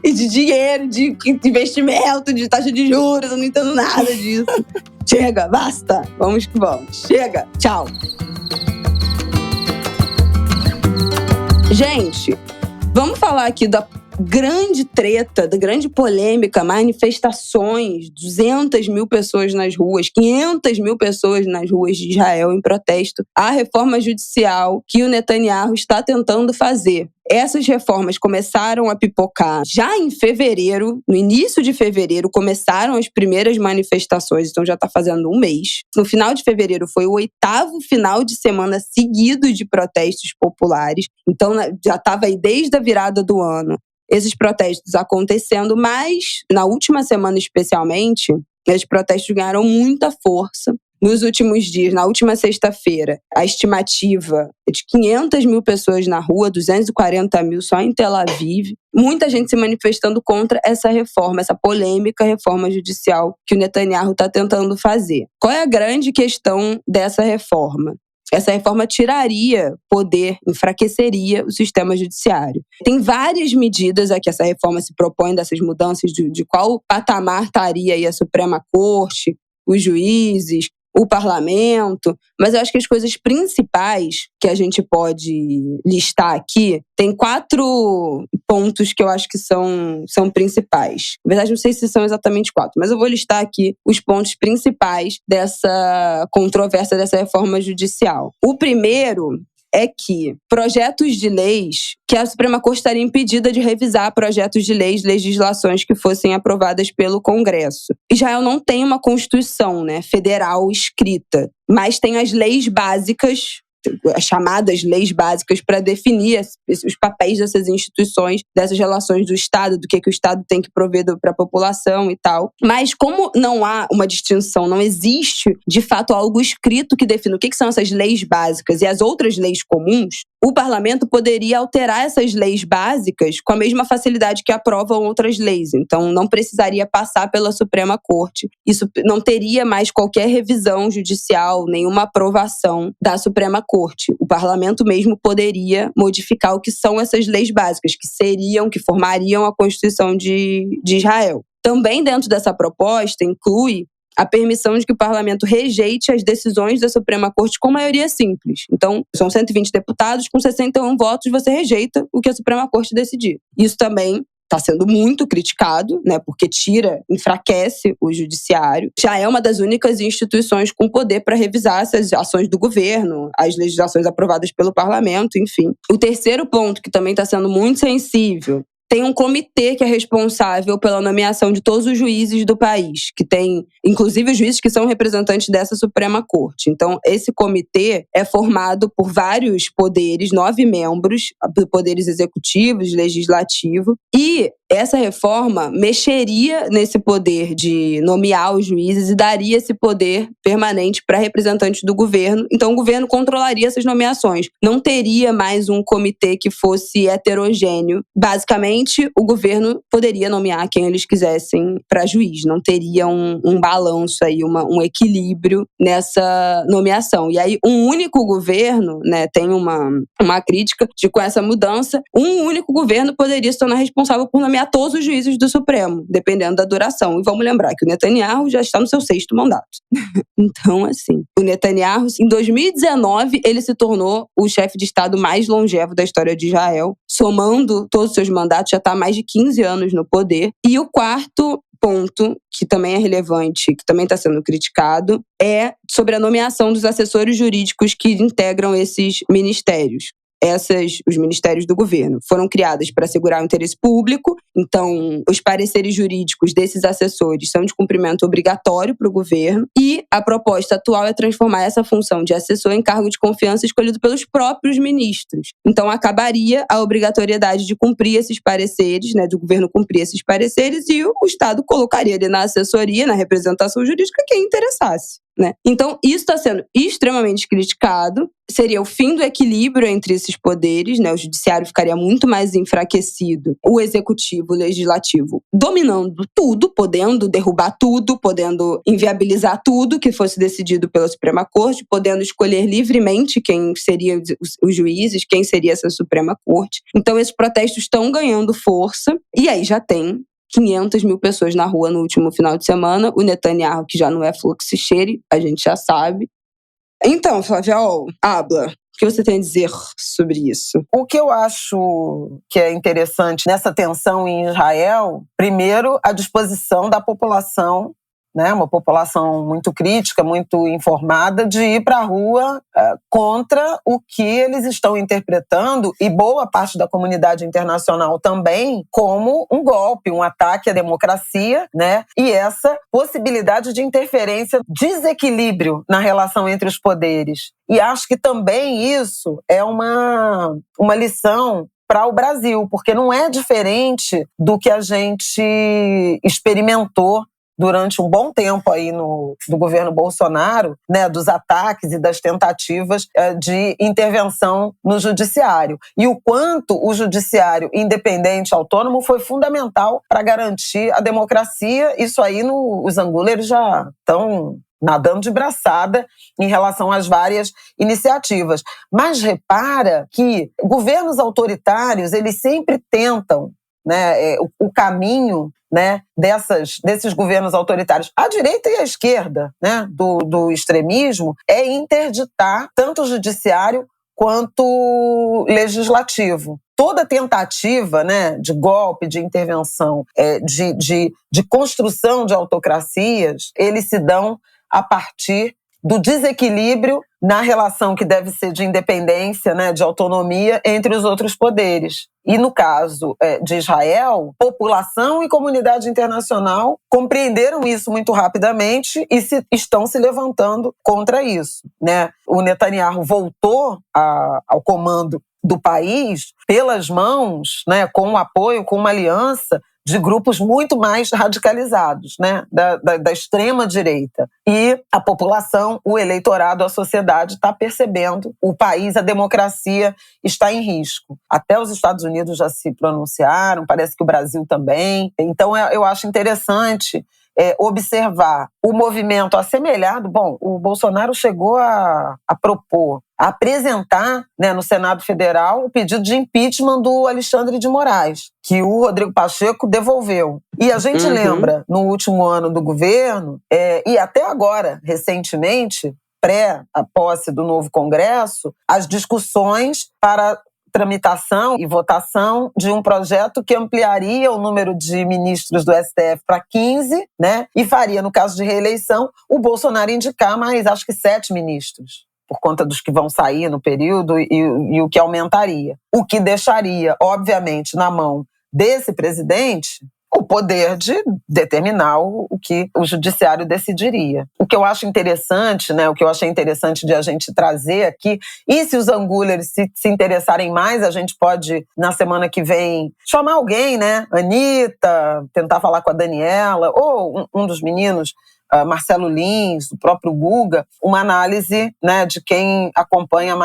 e de dinheiro, de investimento, de taxa de juros, eu não entendo nada disso. Chega, basta, vamos que vamos. Chega, tchau. Gente, vamos falar aqui da grande treta, da grande polêmica, manifestações, 200 mil pessoas nas ruas, 500 mil pessoas nas ruas de Israel em protesto à reforma judicial que o Netanyahu está tentando fazer. Essas reformas começaram a pipocar já em fevereiro, no início de fevereiro, começaram as primeiras manifestações, então já está fazendo um mês. No final de fevereiro foi o 8º final de semana seguido de protestos populares, então já estava aí desde a virada do ano esses protestos acontecendo, mas na última semana especialmente, esses protestos ganharam muita força. Nos últimos dias, na última sexta-feira, a estimativa é de 500 mil pessoas na rua, 240 mil só em Tel Aviv. Muita gente se manifestando contra essa reforma, essa polêmica reforma judicial que o Netanyahu está tentando fazer. Qual é a grande questão dessa reforma? Essa reforma tiraria poder, enfraqueceria o sistema judiciário. Tem várias medidas a que essa reforma se propõe, dessas mudanças de qual patamar estaria aí a Suprema Corte, os juízes, o parlamento, mas eu acho que as coisas principais que a gente pode listar aqui, tem 4 pontos que eu acho que são principais. Na verdade, não sei se são exatamente 4, mas eu vou listar aqui os pontos principais dessa controvérsia, dessa reforma judicial. O primeiro é que projetos de leis, que a Suprema Corte estaria impedida de revisar projetos de leis, legislações que fossem aprovadas pelo Congresso. Israel não tem uma Constituição, né, federal escrita, mas tem as leis básicas, as chamadas leis básicas, para definir os papéis dessas instituições, dessas relações do Estado, do que o Estado tem que prover para a população e tal. Mas como não há uma distinção, não existe, de fato, algo escrito que defina o que são essas leis básicas e as outras leis comuns, o parlamento poderia alterar essas leis básicas com a mesma facilidade que aprovam outras leis. Então, não precisaria passar pela Suprema Corte. Isso não teria mais qualquer revisão judicial, nenhuma aprovação da Suprema Corte. O parlamento mesmo poderia modificar o que são essas leis básicas, que formariam a Constituição de Israel. Também dentro dessa proposta inclui a permissão de que o parlamento rejeite as decisões da Suprema Corte com maioria simples. Então, são 120 deputados, com 61 votos você rejeita o que a Suprema Corte decidir. Isso também está sendo muito criticado, né, porque enfraquece o judiciário. Já é uma das únicas instituições com poder para revisar essas ações do governo, as legislações aprovadas pelo parlamento, enfim. O terceiro ponto, que também está sendo muito sensível, tem um comitê que é responsável pela nomeação de todos os juízes do país, que tem, inclusive, os juízes que são representantes dessa Suprema Corte. Então, esse comitê é formado por vários poderes, 9 membros, poderes executivos, legislativo, e essa reforma mexeria nesse poder de nomear os juízes e daria esse poder permanente para representantes do governo. Então, o governo controlaria essas nomeações. Não teria mais um comitê que fosse heterogêneo. Basicamente, o governo poderia nomear quem eles quisessem para juiz. Não teria um balanço aí, um equilíbrio nessa nomeação. E aí, um único governo, né, tem uma crítica de com essa mudança, um único governo poderia se tornar responsável por nomear todos os juízes do Supremo, dependendo da duração. E vamos lembrar que o Netanyahu já está no seu 6º mandato. Então, assim, o Netanyahu, em 2019, ele se tornou o chefe de Estado mais longevo da história de Israel. Somando todos os seus mandatos, já está há mais de 15 anos no poder. E o quarto ponto, que também é relevante, que também está sendo criticado, é sobre a nomeação dos assessores jurídicos que integram esses ministérios. Os ministérios do governo foram criadas para assegurar o interesse público, então os pareceres jurídicos desses assessores são de cumprimento obrigatório para o governo, e a proposta atual é transformar essa função de assessor em cargo de confiança escolhido pelos próprios ministros. Então acabaria a obrigatoriedade de cumprir esses pareceres, né, do governo cumprir esses pareceres, e o Estado colocaria ali na assessoria, na representação jurídica, quem interessasse. Né? Então, isso está sendo extremamente criticado. Seria o fim do equilíbrio entre esses poderes, né? O judiciário ficaria muito mais enfraquecido. O executivo, o legislativo, dominando tudo, podendo derrubar tudo, podendo inviabilizar tudo que fosse decidido pela Suprema Corte, podendo escolher livremente quem seriam os juízes, quem seria essa Suprema Corte. Então, esses protestos estão ganhando força. E aí já tem 500 mil pessoas na rua no último final de semana. O Netanyahu, que já não é fluxo e cheire, a gente já sabe. Então, Flávia, habla. O que você tem a dizer sobre isso? O que eu acho que é interessante nessa tensão em Israel, primeiro, a disposição da população, né, uma população muito crítica, muito informada, de ir para a rua contra o que eles estão interpretando, e boa parte da comunidade internacional também, como um golpe, um ataque à democracia, né, e essa possibilidade de interferência, desequilíbrio na relação entre os poderes. E acho que também isso é uma lição para o Brasil, porque não é diferente do que a gente experimentou durante um bom tempo aí do governo Bolsonaro, né, dos ataques e das tentativas de intervenção no judiciário. E o quanto o judiciário independente, autônomo, foi fundamental para garantir a democracia. Isso aí, os angulares já estão nadando de braçada em relação às várias iniciativas. Mas repara que governos autoritários, eles sempre tentam, né, o caminho, né, desses governos autoritários, à direita e à esquerda, né, do extremismo, é interditar tanto o judiciário quanto o legislativo. Toda tentativa, né, de golpe, de intervenção, de construção de autocracias, eles se dão a partir do desequilíbrio na relação que deve ser de independência, né, de autonomia entre os outros poderes. E no caso de Israel, população e comunidade internacional compreenderam isso muito rapidamente e estão se levantando contra isso, né? O Netanyahu voltou ao comando do país pelas mãos, né, com o apoio, com uma aliança de grupos muito mais radicalizados, né, da extrema-direita. E a população, o eleitorado, a sociedade está percebendo, o país, a democracia está em risco. Até os Estados Unidos já se pronunciaram, parece que o Brasil também. Então, eu acho interessante observar o movimento assemelhado. Bom, o Bolsonaro chegou a propor apresentar, né, no Senado Federal o pedido de impeachment do Alexandre de Moraes, que o Rodrigo Pacheco devolveu. E a gente lembra, no último ano do governo, e até agora, recentemente, a posse do novo Congresso, as discussões para tramitação e votação de um projeto que ampliaria o número de ministros do STF para 15, né? E faria, no caso de reeleição, o Bolsonaro indicar mais, acho que 7 ministros, por conta dos que vão sair no período e o que aumentaria. O que deixaria, obviamente, na mão desse presidente o poder de determinar o que o judiciário decidiria. O que eu acho interessante, né, o que eu achei interessante de a gente trazer aqui, e se os angulers se interessarem mais, a gente pode, na semana que vem, chamar alguém, né, Anitta, tentar falar com a Daniela, ou um dos meninos, Marcelo Lins, o próprio Guga, uma análise, né, de quem acompanha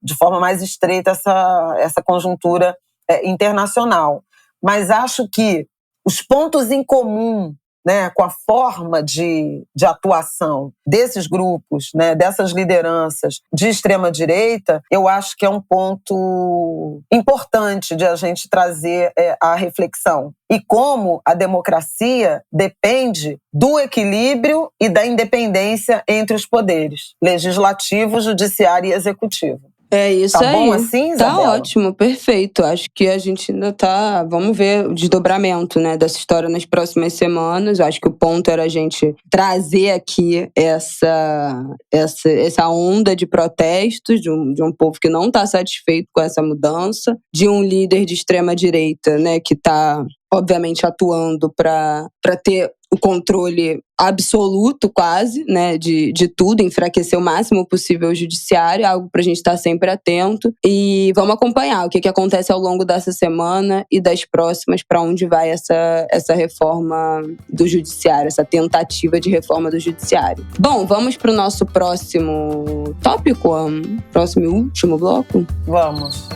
de forma mais estreita essa conjuntura internacional. Mas acho que os pontos em comum, né, com a forma de atuação desses grupos, né, dessas lideranças de extrema-direita, eu acho que é um ponto importante de a gente trazer a reflexão. E como a democracia depende do equilíbrio e da independência entre os poderes, legislativo, judiciário e executivo. É isso aí. Tá bom assim, Isabela? Tá ótimo, perfeito. Acho que a gente ainda tá... Vamos ver o desdobramento, né, dessa história nas próximas semanas. Acho que o ponto era a gente trazer aqui essa onda de protestos de um povo que não está satisfeito com essa mudança, de um líder de extrema-direita, né, que está, obviamente, atuando para ter o controle absoluto quase, né, de tudo, enfraquecer o máximo possível o judiciário, algo pra gente estar sempre atento. E vamos acompanhar o que acontece ao longo dessa semana e das próximas, para onde vai essa reforma do judiciário, essa tentativa de reforma do judiciário. Bom, vamos pro nosso próximo tópico, próximo e último bloco? Vamos.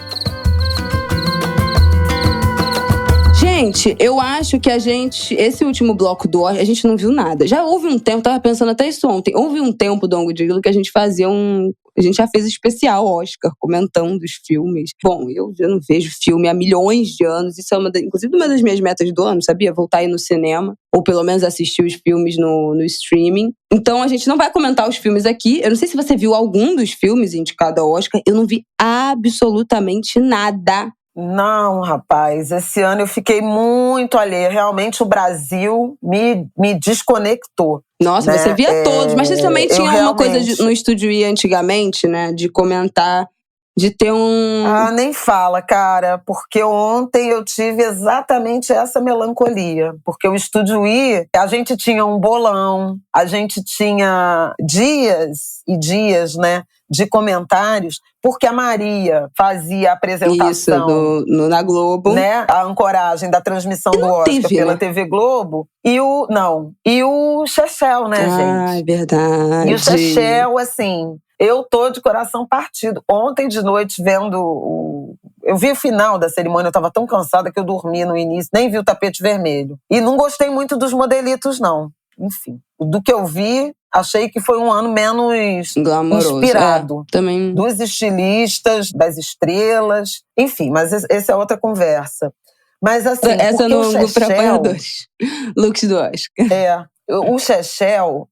Gente, eu acho que esse último bloco do Oscar, a gente não viu nada. Já houve um tempo, tava pensando até isso ontem, houve um tempo do Ângulo de Grilo que a gente fazia a gente já fez especial Oscar, comentando os filmes. Bom, eu não vejo filme há milhões de anos. Isso é inclusive uma das minhas metas do ano, sabia? Voltar aí no cinema. Ou pelo menos assistir os filmes no streaming. Então a gente não vai comentar os filmes aqui. Eu não sei se você viu algum dos filmes indicados ao Oscar. Eu não vi absolutamente nada. Não, rapaz. Esse ano eu fiquei muito alheia. Realmente o Brasil me desconectou. Nossa, né? Você via todos. Mas você também tinha uma coisa no Estúdio I antigamente, né? De comentar, de ter um... nem fala, cara. Porque ontem eu tive exatamente essa melancolia. Porque o Estúdio I, a gente tinha um bolão, a gente tinha dias e dias, né, de comentários, porque a Maria fazia a apresentação na Globo, né, a ancoragem da transmissão do Oscar pela TV Globo, e o Chechel, né, gente? É verdade. E o Chechel, assim, eu tô de coração partido. Ontem de noite vendo eu vi o final da cerimônia, eu tava tão cansada que eu dormi no início, nem vi o tapete vermelho. E não gostei muito dos modelitos, não. Enfim, do que eu vi, achei que foi um ano menos glamouroso, inspirado. Também. Dos estilistas, das estrelas. Enfim, mas essa é outra conversa. Mas assim, essa porque no o Chechel... para apoiadores. Looks do Oscar. O Chechel,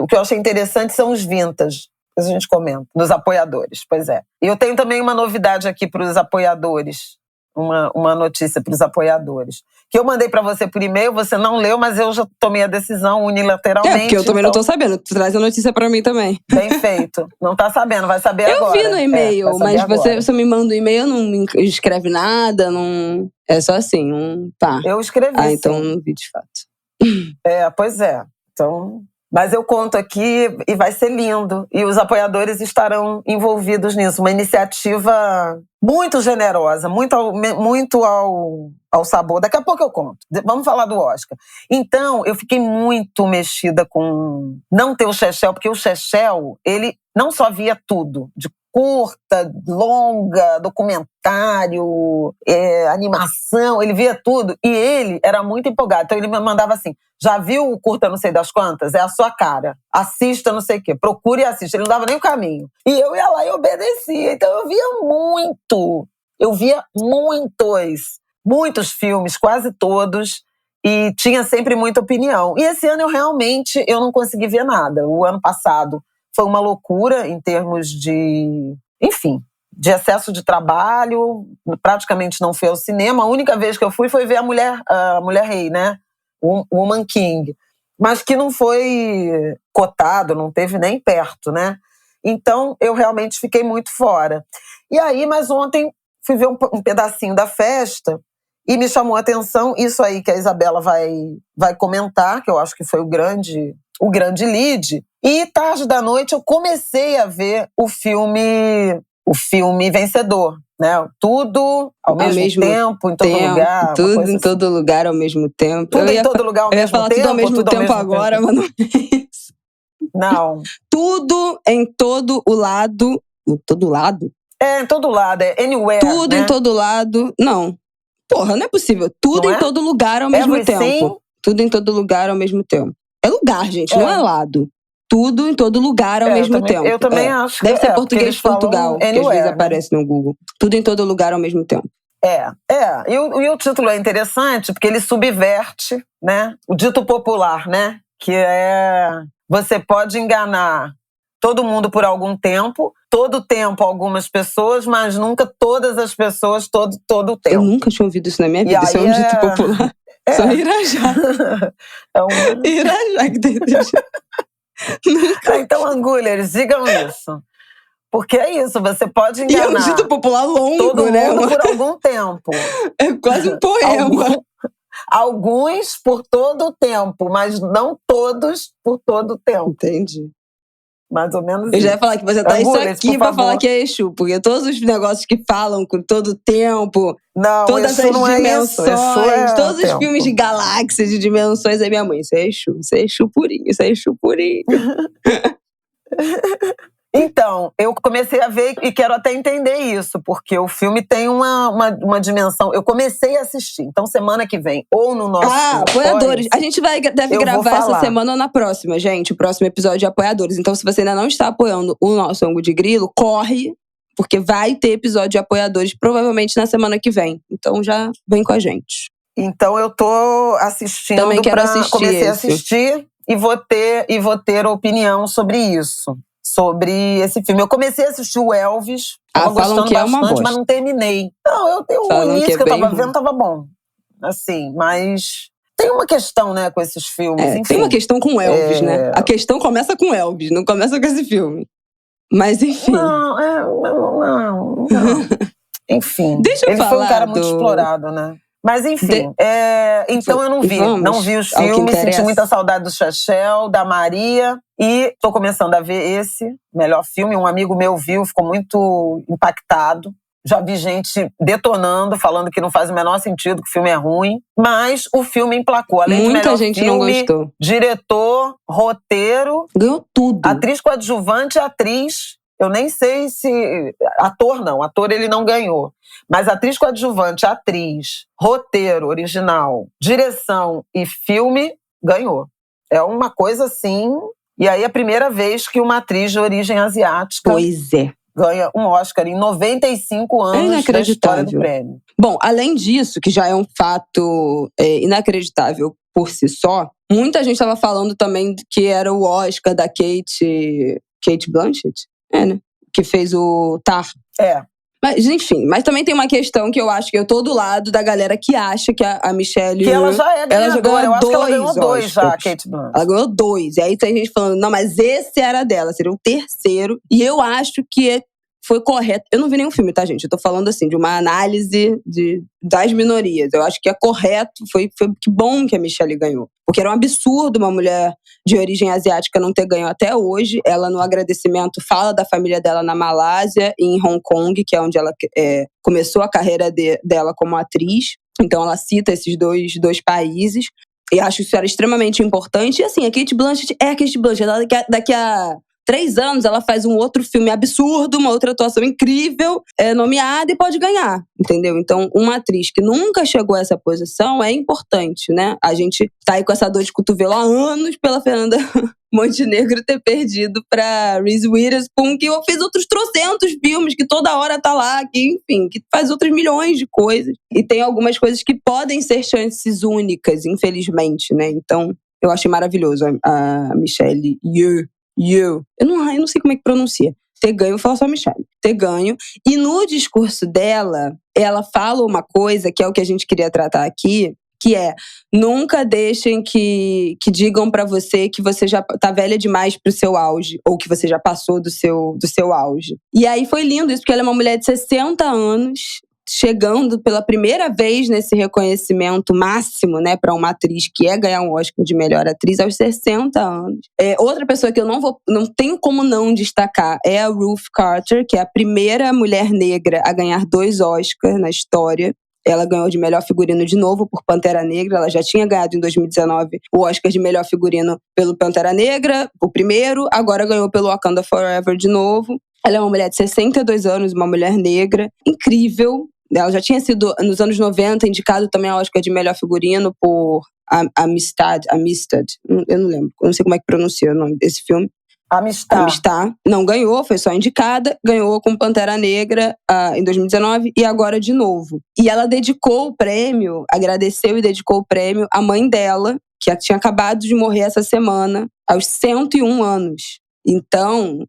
o que eu achei interessante são os vintage. A gente comenta, dos apoiadores, pois é. E eu tenho também uma novidade aqui para os apoiadores. Uma notícia para os apoiadores. Que eu mandei para você por e-mail, você não leu, mas eu já tomei a decisão unilateralmente. Porque eu também não tô sabendo. Tu traz a notícia para mim também. Bem feito. Não tá sabendo, vai saber agora. Eu vi no e-mail, mas você me manda um e-mail, não escreve nada, não... É só assim, tá. Eu escrevi, então sim. não vi de fato. Pois é. Então... Mas eu conto aqui e vai ser lindo. E os apoiadores estarão envolvidos nisso. Uma iniciativa muito generosa, muito ao sabor. Daqui a pouco eu conto. Vamos falar do Oscar. Então, eu fiquei muito mexida com não ter o Chechel, porque o Chechel, ele não só via tudo, curta, longa, documentário, animação, ele via tudo. E ele era muito empolgado. Então ele me mandava assim, já viu o curta não sei das quantas? É a sua cara. Assista não sei o quê. Procure e assista. Ele não dava nem o caminho. E eu ia lá e obedecia. Então eu via muito. Eu via muitos filmes, quase todos. E tinha sempre muita opinião. E esse ano eu não consegui ver nada. O ano passado foi uma loucura em termos de, enfim, de excesso de trabalho. Praticamente não fui ao cinema. A única vez que eu fui foi ver a Mulher Rei, né? Woman King. Mas que não foi cotado, não teve nem perto, né? Então, eu realmente fiquei muito fora. E aí, mas ontem, fui ver um pedacinho da festa e me chamou a atenção isso aí que a Isabela vai comentar, que eu acho que foi o grande lead. E tarde da noite eu comecei a ver o filme Vencedor, né? Tudo ao mesmo tempo, em todo lugar. Tudo em todo lugar ao mesmo tempo. Tudo em todo lugar ao mesmo tempo. Eu ia falar tudo ao mesmo tempo agora, mas não é isso. Não. Tudo em todo o lado. Todo lado? Em todo lado, anywhere. Tudo né? em todo lado. Não. Porra, não é possível. Tudo em todo lugar ao mesmo tempo. Tudo em todo lugar ao mesmo tempo. É lugar, gente, não é lado. Tudo em todo lugar ao mesmo tempo. Eu também acho. Deve ser português de Portugal, que às vezes aparece no Google. Tudo em todo lugar ao mesmo tempo. E o título é interessante porque ele subverte, né, o dito popular, né, que é você pode enganar todo mundo por algum tempo, todo tempo algumas pessoas, mas nunca todas as pessoas todo o tempo. Eu nunca tinha ouvido isso na minha vida, isso é um dito popular. Só Irajá. Irajá que tem dito. Então, Angulers, digam isso. Porque é isso, você pode enganar. E é um dito popular longo, todo mundo, né? Por algum tempo. É quase um poema. Alguns por todo o tempo, mas não todos por todo o tempo. Entendi. Mais ou menos Eu já ia falar que você tá Angulers, isso aqui pra falar que é Exu, porque todos os negócios que falam com todo o tempo, não, todas Exu as não dimensões, é isso. Todos os filmes de galáxias, de dimensões, é minha mãe. Isso é Exu purinho, isso é Exu purinho. Então, eu comecei a ver e quero até entender isso, porque o filme tem uma dimensão. Eu comecei a assistir, então semana que vem, ou no nosso... Apoiadores. A gente deve gravar essa semana ou na próxima, gente. O próximo episódio de Apoiadores. Então, se você ainda não está apoiando o nosso Angu de Grilo, corre, porque vai ter episódio de Apoiadores provavelmente na semana que vem. Então, já vem com a gente. Então, eu tô assistindo. Também quero assistir. Comecei a assistir e vou ter opinião sobre isso. Sobre esse filme. Eu comecei a assistir o Elvis, tava gostando bastante, mas não terminei. Não, o início que eu tava vendo tava bom. Assim, mas tem uma questão, né, com esses filmes. Enfim, tem uma questão com Elvis, né? A questão começa com Elvis, não começa com esse filme. Mas, enfim. Não. Enfim. Deixa eu ele falar foi um cara muito explorado, né? Mas enfim, então eu não vi os filmes, senti muita saudade do Chechel, da Maria, e tô começando a ver esse melhor filme. Um amigo meu viu, ficou muito impactado. Já vi gente detonando, falando que não faz o menor sentido, que o filme é ruim. Mas o filme emplacou. Além de melhor gente filme, não gostou. Diretor, roteiro. Ganhou tudo. Atriz coadjuvante, atriz. Eu nem sei se... Ator ele não ganhou. Mas atriz coadjuvante, atriz, roteiro original, direção e filme, ganhou. É uma coisa assim... E aí é a primeira vez que uma atriz de origem asiática ganha um Oscar em 95 anos da história do prêmio. Bom, além disso, que já é um fato inacreditável por si só, muita gente estava falando também que era o Oscar da Kate Blanchett? Né? Que fez o Tar. Mas, enfim, mas também tem uma questão que eu acho que eu tô do lado da galera que acha que a Michelle... Que ela já é ganhadora, eu acho que ela ganhou 2 já, a Kate Blanchett. Ela ganhou 2, e aí tem gente falando, não, mas esse era dela, seria o terceiro. E eu acho que foi correto. Eu não vi nenhum filme, tá, gente? Eu tô falando, assim, de uma análise das minorias. Eu acho que é correto, foi que bom que a Michelle ganhou. Porque era um absurdo uma mulher de origem asiática não ter ganho até hoje. Ela, no agradecimento, fala da família dela na Malásia e em Hong Kong, que é onde ela começou a carreira dela como atriz. Então, ela cita esses dois países. E acho que isso era extremamente importante. E, assim, a Kate Blanchett é a Kate Blanchett. Daqui a 3 anos ela faz um outro filme absurdo, uma outra atuação incrível, é nomeada e pode ganhar, entendeu? Então, uma atriz que nunca chegou a essa posição é importante, né? A gente tá aí com essa dor de cotovelo há anos pela Fernanda Montenegro ter perdido pra Reese Witherspoon, que fez outros trocentos filmes, que toda hora tá lá, que, enfim, que faz outras milhões de coisas. E tem algumas coisas que podem ser chances únicas, infelizmente, né? Então, eu achei maravilhoso a Michelle Yeoh. Eu não sei como é que pronuncia. Ter ganho, eu falo só Michelle. Ter ganho. E no discurso dela, ela fala uma coisa que é o que a gente queria tratar aqui, que é: nunca deixem que digam pra você que você já tá velha demais pro seu auge, ou que você já passou do seu auge. E aí foi lindo isso, porque ela é uma mulher de 60 anos, chegando pela primeira vez nesse reconhecimento máximo, né, para uma atriz, que é ganhar um Oscar de melhor atriz aos 60 anos. Outra pessoa que eu não tenho como não destacar é a Ruth Carter, que é a primeira mulher negra a ganhar 2 Oscars na história. Ela ganhou de melhor figurino de novo por Pantera Negra. Ela já tinha ganhado em 2019 o Oscar de melhor figurino pelo Pantera Negra, o primeiro. Agora ganhou pelo Wakanda Forever de novo. Ela é uma mulher de 62 anos, uma mulher negra, incrível. Ela já tinha sido, nos anos 90, indicado também ao Oscar de melhor figurino por Amistad. Eu não lembro, eu não sei como é que pronuncia o nome desse filme. Amistad. Não ganhou, foi só indicada. Ganhou com Pantera Negra em 2019 e agora de novo. E ela dedicou o prêmio, agradeceu e dedicou o prêmio à mãe dela, que tinha acabado de morrer essa semana, aos 101 anos. Então,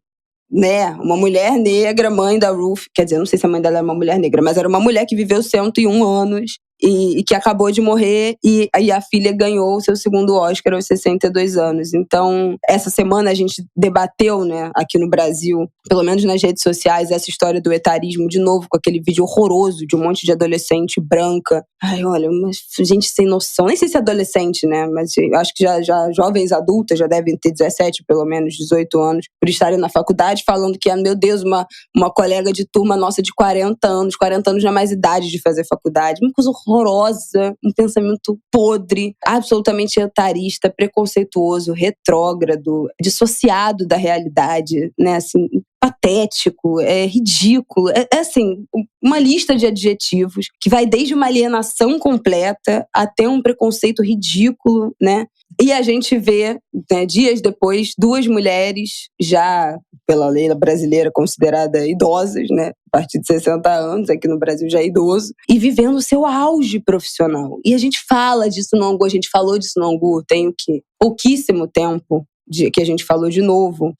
né, uma mulher negra, mãe da Ruth, quer dizer, não sei se a mãe dela era uma mulher negra, mas era uma mulher que viveu 101 anos e que acabou de morrer, e a filha ganhou o seu segundo Oscar aos 62 anos. Então, essa semana a gente debateu, né, aqui no Brasil, pelo menos nas redes sociais, essa história do etarismo, de novo, com aquele vídeo horroroso de um monte de adolescente branca. Ai, olha, uma gente sem noção. Nem sei se é adolescente, né, mas eu acho que já jovens adultas, já devem ter 17, pelo menos 18 anos, por estarem na faculdade, falando que, meu Deus, uma colega de turma nossa de 40 anos já é mais idade de fazer faculdade. Uma coisa horrorosa, um pensamento podre, absolutamente etarista, preconceituoso, retrógrado, dissociado da realidade, né, assim, patético, é ridículo, é assim, uma lista de adjetivos que vai desde uma alienação completa até um preconceito ridículo, né? E a gente vê, né, dias depois, 2 mulheres já, pela lei brasileira, consideradas idosas, né? A partir de 60 anos, aqui no Brasil já é idoso, e vivendo o seu auge profissional. E a gente fala disso no Angu, a gente falou disso no Angu, tem o quê? Pouquíssimo tempo que a gente falou de novo,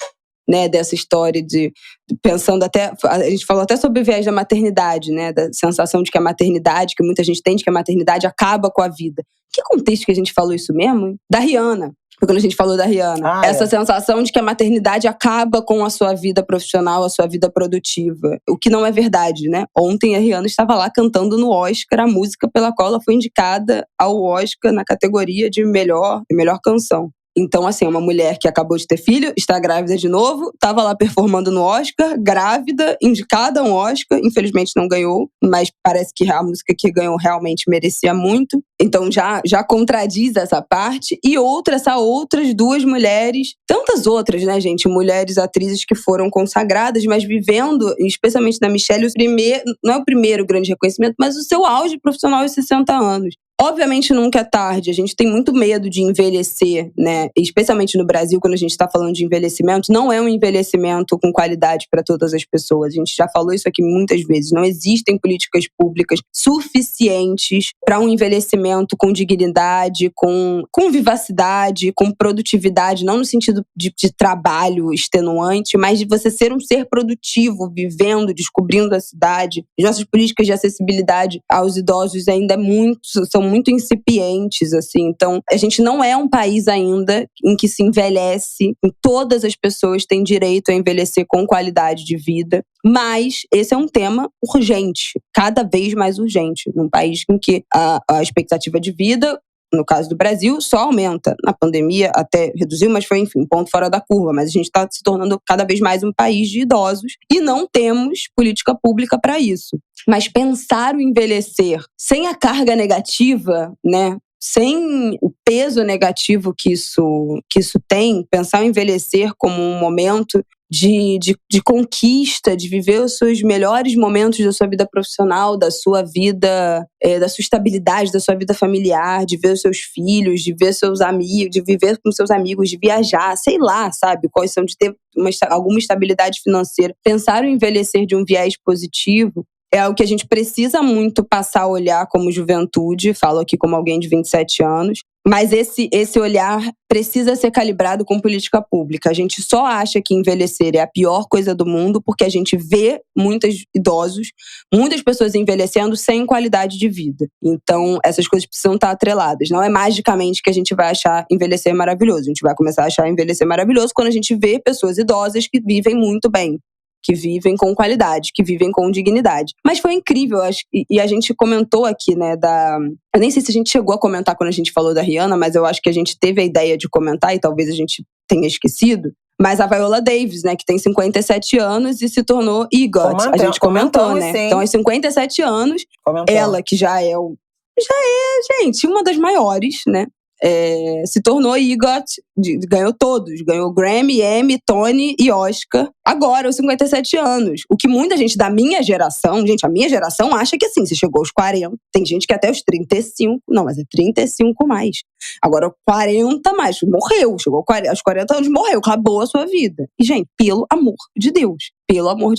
né, dessa história de pensando até, a gente falou até sobre o viés da maternidade, né, da sensação de que a maternidade, que muita gente tem de que a maternidade acaba com a vida. Que contexto que a gente falou isso mesmo, hein? Da Rihanna. Quando a gente falou da Rihanna. Essa sensação de que a maternidade acaba com a sua vida profissional, a sua vida produtiva. O que não é verdade, né? Ontem a Rihanna estava lá cantando no Oscar a música pela qual ela foi indicada ao Oscar na categoria de melhor canção. Então, assim, uma mulher que acabou de ter filho, está grávida de novo, estava lá performando no Oscar, grávida, indicada a um Oscar, infelizmente não ganhou, mas parece que a música que ganhou realmente merecia muito. Então já contradiz essa parte. E essas outras 2 mulheres, tantas outras, né, gente, mulheres atrizes que foram consagradas, mas vivendo, especialmente na Michelle, não é o primeiro grande reconhecimento, mas o seu auge profissional aos 60 anos. Obviamente nunca é tarde, a gente tem muito medo de envelhecer, né? Especialmente no Brasil, quando a gente está falando de envelhecimento, não é um envelhecimento com qualidade para todas as pessoas. A gente já falou isso aqui muitas vezes. Não existem políticas públicas suficientes para um envelhecimento com dignidade, com vivacidade, com produtividade, não no sentido de trabalho extenuante, mas de você ser um ser produtivo, vivendo, descobrindo a cidade. As nossas políticas de acessibilidade aos idosos ainda são muito incipientes, assim. Então, a gente não é um país ainda em que se envelhece, em todas as pessoas têm direito a envelhecer com qualidade de vida, mas esse é um tema urgente, cada vez mais urgente, num país em que a expectativa de vida, no caso do Brasil, só aumenta. Na pandemia até reduziu, mas foi, enfim, um ponto fora da curva. Mas a gente está se tornando cada vez mais um país de idosos e não temos política pública para isso. Mas pensar o envelhecer sem a carga negativa, né, sem o peso negativo que isso tem, pensar o envelhecer como um momento de conquista, de viver os seus melhores momentos da sua vida profissional, da sua vida, da sua estabilidade, da sua vida familiar, de ver os seus filhos, de ver seus amigos, de viver com seus amigos, de viajar, sei lá, sabe? Quais são, de ter alguma estabilidade financeira. Pensar o envelhecer de um viés positivo é algo que a gente precisa muito passar a olhar como juventude, falo aqui como alguém de 27 anos, mas esse olhar precisa ser calibrado com política pública. A gente só acha que envelhecer é a pior coisa do mundo porque a gente vê muitos idosos, muitas pessoas envelhecendo sem qualidade de vida. Então, essas coisas precisam estar atreladas. Não é magicamente que a gente vai achar envelhecer maravilhoso. A gente vai começar a achar envelhecer maravilhoso quando a gente vê pessoas idosas que vivem muito bem, que vivem com qualidade, que vivem com dignidade. Mas foi incrível, acho, e a gente comentou aqui, né, eu nem sei se a gente chegou a comentar quando a gente falou da Rihanna, mas eu acho que a gente teve a ideia de comentar, e talvez a gente tenha esquecido, mas a Viola Davis, né, que tem 57 anos e se tornou EGOT. A gente comentou, né? Sim. Então, aos 57 anos, ela, que já é, gente, uma das maiores, né? Se tornou EGOT, ganhou todos, ganhou Grammy, Emmy, Tony e Oscar, agora aos 57 anos. O que muita gente da minha geração, gente, a minha geração acha que assim, você chegou aos 40, tem gente que até os 35, não, mas é 35 mais. Agora 40 mais, morreu, chegou aos 40 anos, morreu, acabou a sua vida. E, gente, pelo amor de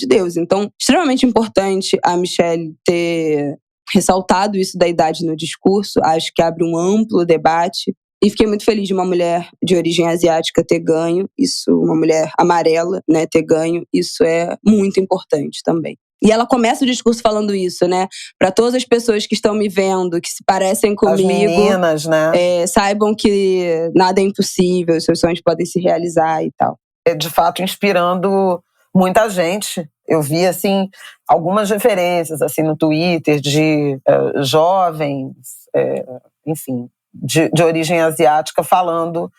Deus. Então, extremamente importante a Michelle ter ressaltado isso da idade no discurso, acho que abre um amplo debate. E fiquei muito feliz de uma mulher de origem asiática ter ganho, isso, uma mulher amarela, né, ter ganho, isso é muito importante também. E ela começa o discurso falando isso, né? Para todas as pessoas que estão me vendo, que se parecem comigo, as meninas, né? Saibam que nada é impossível, os seus sonhos podem se realizar e tal. De fato, inspirando muita gente. Eu vi, assim, algumas referências, assim, no Twitter de jovens, enfim, de origem asiática falando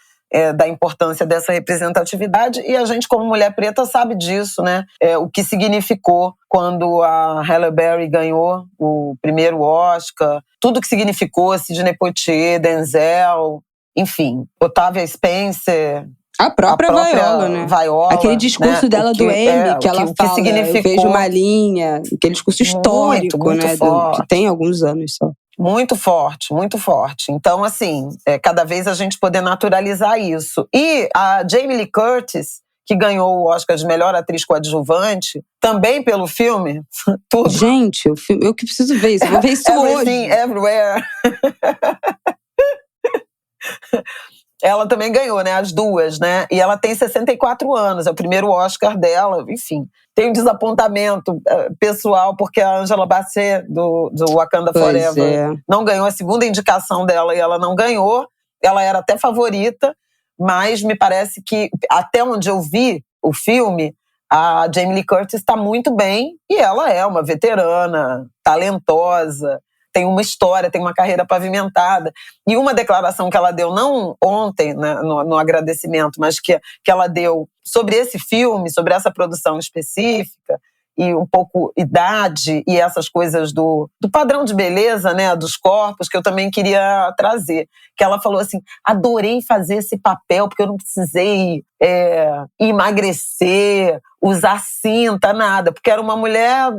da importância dessa representatividade. E a gente, como mulher preta, sabe disso, né? O que significou quando a Halle Berry ganhou o primeiro Oscar, tudo que significou, Sidney Poitier, Denzel, enfim, Octavia Spencer. A própria Viola, né? Aquele discurso, né, dela do Emmy, que ela fala, eu vejo uma linha, aquele discurso histórico, muito, né? Que tem alguns anos só. Muito forte, muito forte. Então, assim, cada vez a gente poder naturalizar isso. E a Jamie Lee Curtis, que ganhou o Oscar de melhor atriz coadjuvante, também pelo filme, tudo. Gente, eu que preciso ver isso, eu vou ver isso Everything, hoje. Everywhere. Ela também ganhou, né? As duas, né? E ela tem 64 anos, é o primeiro Oscar dela, enfim. Tem um desapontamento pessoal, porque a Angela Bassett, do Wakanda Forever, não ganhou a segunda indicação dela e ela não ganhou. Ela era até favorita, mas me parece que, até onde eu vi o filme, a Jamie Lee Curtis está muito bem e ela é uma veterana, talentosa, tem uma história, tem uma carreira pavimentada. E uma declaração que ela deu, não ontem, né, no agradecimento, mas que ela deu sobre esse filme, sobre essa produção específica, e um pouco idade e essas coisas do padrão de beleza, né, dos corpos, que eu também queria trazer. Que ela falou assim, adorei fazer esse papel, porque eu não precisei emagrecer, usar cinta, nada, porque era uma mulher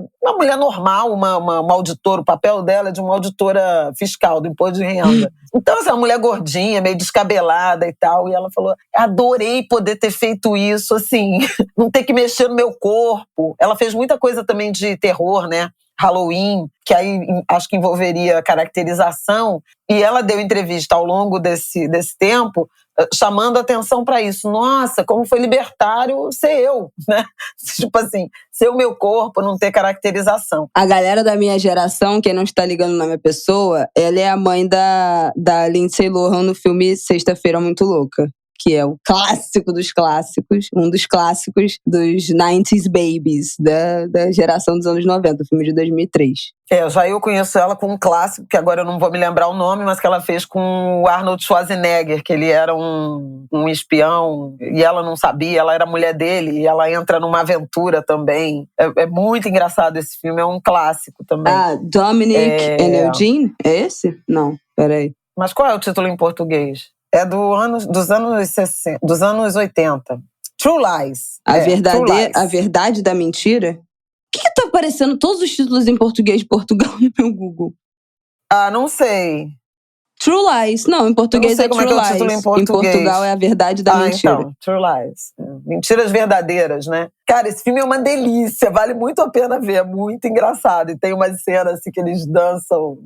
normal, uma auditora, o papel dela é de uma auditora fiscal do imposto de renda. Então, essa mulher gordinha, meio descabelada e tal, e ela falou, adorei poder ter feito isso, assim, não ter que mexer no meu corpo. Ela fez muita coisa também de terror, né? Halloween, que aí acho que envolveria caracterização, e ela deu entrevista ao longo desse tempo, chamando atenção para isso. Nossa, como foi libertário ser eu, né? Tipo assim, ser o meu corpo, não ter caracterização. A galera da minha geração, quem não está ligando na minha pessoa, ela é a mãe da Lindsay Lohan no filme Sexta-feira Muito Louca, que é o clássico dos clássicos, um dos clássicos dos 90s Babies, da geração dos anos 90, o filme de 2003. Já eu conheço ela com um clássico, que agora eu não vou me lembrar o nome, mas que ela fez com o Arnold Schwarzenegger, que ele era um espião, e ela não sabia, ela era mulher dele, e ela entra numa aventura também. É muito engraçado esse filme, é um clássico também. Dominic and Eugene? É esse? Não, peraí. Mas qual é o título em português? É dos anos 80. True Lies. True Lies. A Verdade da Mentira? Por que tá aparecendo todos os títulos em português de Portugal no meu Google? Ah, não sei. True Lies. Não, em português é True Lies. Título em Portugal é A Verdade da Mentira. Então, True Lies. Mentiras verdadeiras, né? Cara, esse filme é uma delícia, vale muito a pena ver, é muito engraçado. E tem umas cenas assim que eles dançam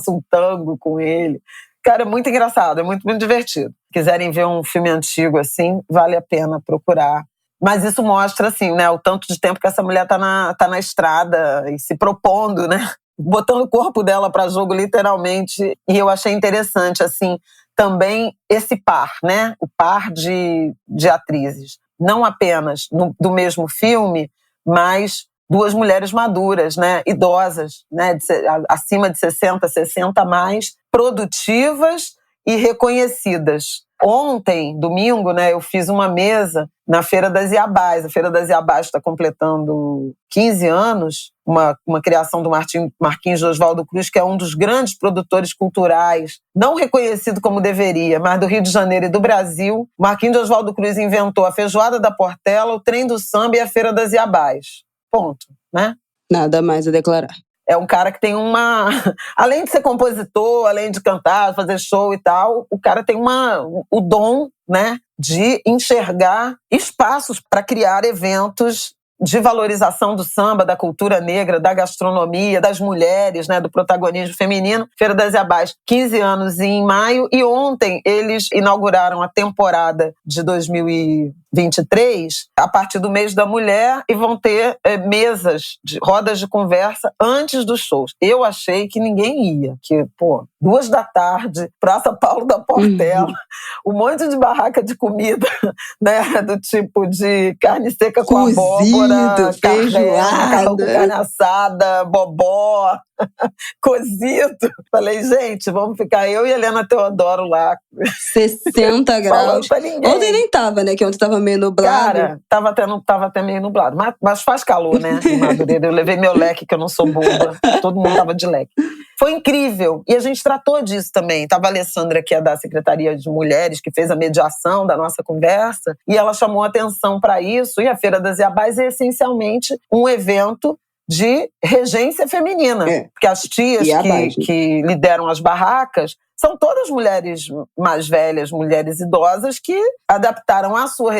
um tango com ele. Cara, é muito engraçado, é muito, muito divertido. Se quiserem ver um filme antigo assim, vale a pena procurar. Mas isso mostra, assim, né, o tanto de tempo que essa mulher tá na estrada e se propondo, né? Botando o corpo dela para jogo, literalmente. E eu achei interessante, assim, também esse par, né? O par de atrizes. Não apenas do mesmo filme, mas duas mulheres maduras, né? Idosas, né? Acima de 60 mais, produtivas e reconhecidas. Ontem, domingo, né, eu fiz uma mesa na Feira das Iabás. A Feira das Iabás está completando 15 anos, uma criação do Marquinhos de Oswaldo Cruz, que é um dos grandes produtores culturais, não reconhecido como deveria, mas do Rio de Janeiro e do Brasil. Marquinhos de Oswaldo Cruz inventou a Feijoada da Portela, o Trem do Samba e a Feira das Iabás. Ponto, né? Nada mais a declarar. É um cara que tem além de ser compositor, além de cantar, fazer show e tal, o cara tem o dom, né, de enxergar espaços para criar eventos de valorização do samba, da cultura negra, da gastronomia, das mulheres, né, do protagonismo feminino. Feira das Iabás, 15 anos em maio, e ontem eles inauguraram a temporada de 2023 a partir do mês da mulher e vão ter mesas, rodas de conversa antes dos shows. Eu achei que ninguém ia, que, 2h, Praça Paulo da Portela, um monte de barraca de comida, né, do tipo de carne seca com abóbora, feijoada, carne assada, bobó, cozido. Falei, gente, vamos ficar eu e Helena Teodoro lá. 60 graus. Ontem nem tava, né? Que ontem tava meio nublado. Cara, tava até meio nublado. Mas faz calor, né? Em Madureira. Eu levei meu leque, que eu não sou boba. Todo mundo tava de leque. Foi incrível. E a gente tratou disso também. Tava a Alessandra, que é da Secretaria de Mulheres, que fez a mediação da nossa conversa. E ela chamou atenção para isso. E a Feira das Iabás é essencialmente um evento de regência feminina. Porque as tias que lideram as barracas são todas mulheres mais velhas, mulheres idosas, que adaptaram as suas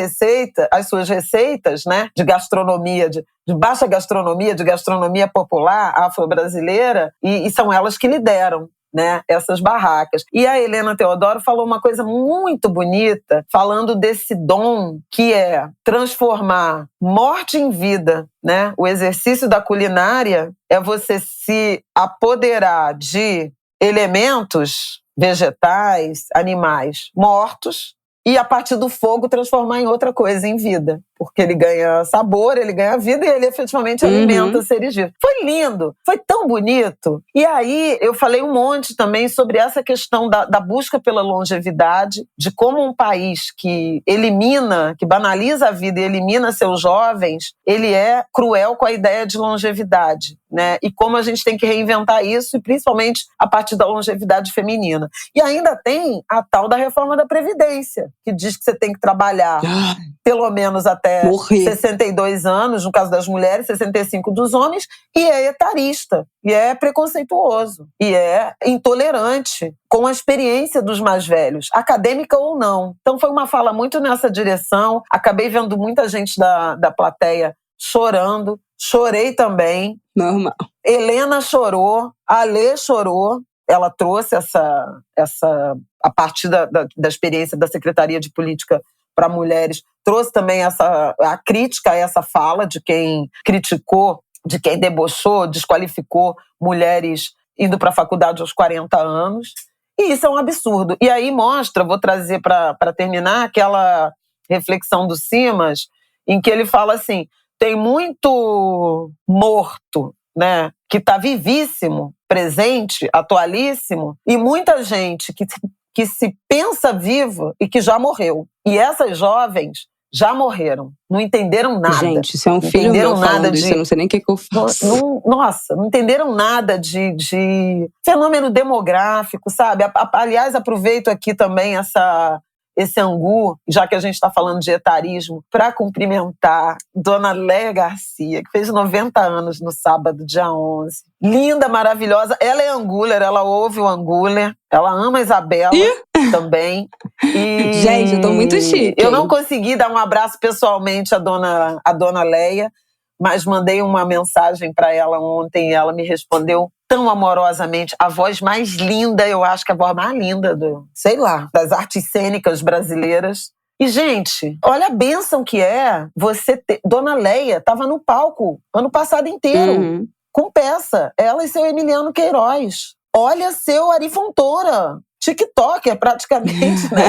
receitas, né, de gastronomia, de baixa gastronomia, de gastronomia popular afro-brasileira, e são elas que lideram, né, essas barracas. E a Helena Teodoro falou uma coisa muito bonita, falando desse dom que é transformar morte em vida, né? O exercício da culinária é você se apoderar de elementos vegetais, animais mortos, e a partir do fogo transformar em outra coisa, em vida. Porque ele ganha sabor, ele ganha vida e ele efetivamente alimenta seres vivos. Foi lindo, foi tão bonito. E aí eu falei um monte também sobre essa questão da busca pela longevidade, de como um país que banaliza a vida e elimina seus jovens, ele é cruel com a ideia de longevidade, né? E como a gente tem que reinventar isso, e principalmente a partir da longevidade feminina. E ainda tem a tal da reforma da Previdência, que diz que você tem que trabalhar pelo menos até 62 anos, no caso das mulheres, 65 dos homens, e é etarista, e é preconceituoso, e é intolerante com a experiência dos mais velhos, acadêmica ou não. Então foi uma fala muito nessa direção. Acabei vendo muita gente da plateia chorando, chorei também. Normal. Helena chorou, a Alê chorou. Ela trouxe a partir da experiência da Secretaria de Política para Mulheres, trouxe também a crítica a essa fala de quem criticou, de quem debochou, desqualificou mulheres indo para a faculdade aos 40 anos. E isso é um absurdo. E aí vou trazer para terminar aquela reflexão do Simas, em que ele fala assim, tem muito morto, né, que está vivíssimo, presente, atualíssimo, e muita gente que se pensa viva e que já morreu. E essas jovens já morreram. Não entenderam nada. Gente, se é um filho meu falando isso, eu não sei nem o que eu faço. Nossa, não entenderam nada de fenômeno demográfico, sabe? Aliás, aproveito aqui também esse angu, já que a gente está falando de etarismo, para cumprimentar Dona Léia Garcia, que fez 90 anos no sábado, dia 11. Linda, maravilhosa. Ela é anguler, ela ouve o anguler, ela ama a Isabela também. E gente, eu tô muito chique. Eu não consegui dar um abraço pessoalmente à Dona Léia, mas mandei uma mensagem para ela ontem e ela me respondeu tão amorosamente. A voz mais linda, eu acho que a voz mais linda das artes cênicas brasileiras. E, gente, olha a bênção que é você ter... Dona Léia estava no palco ano passado inteiro, com peça. Ela e seu Emiliano Queiroz. Olha seu Ari Fontoura. TikToker, praticamente, né?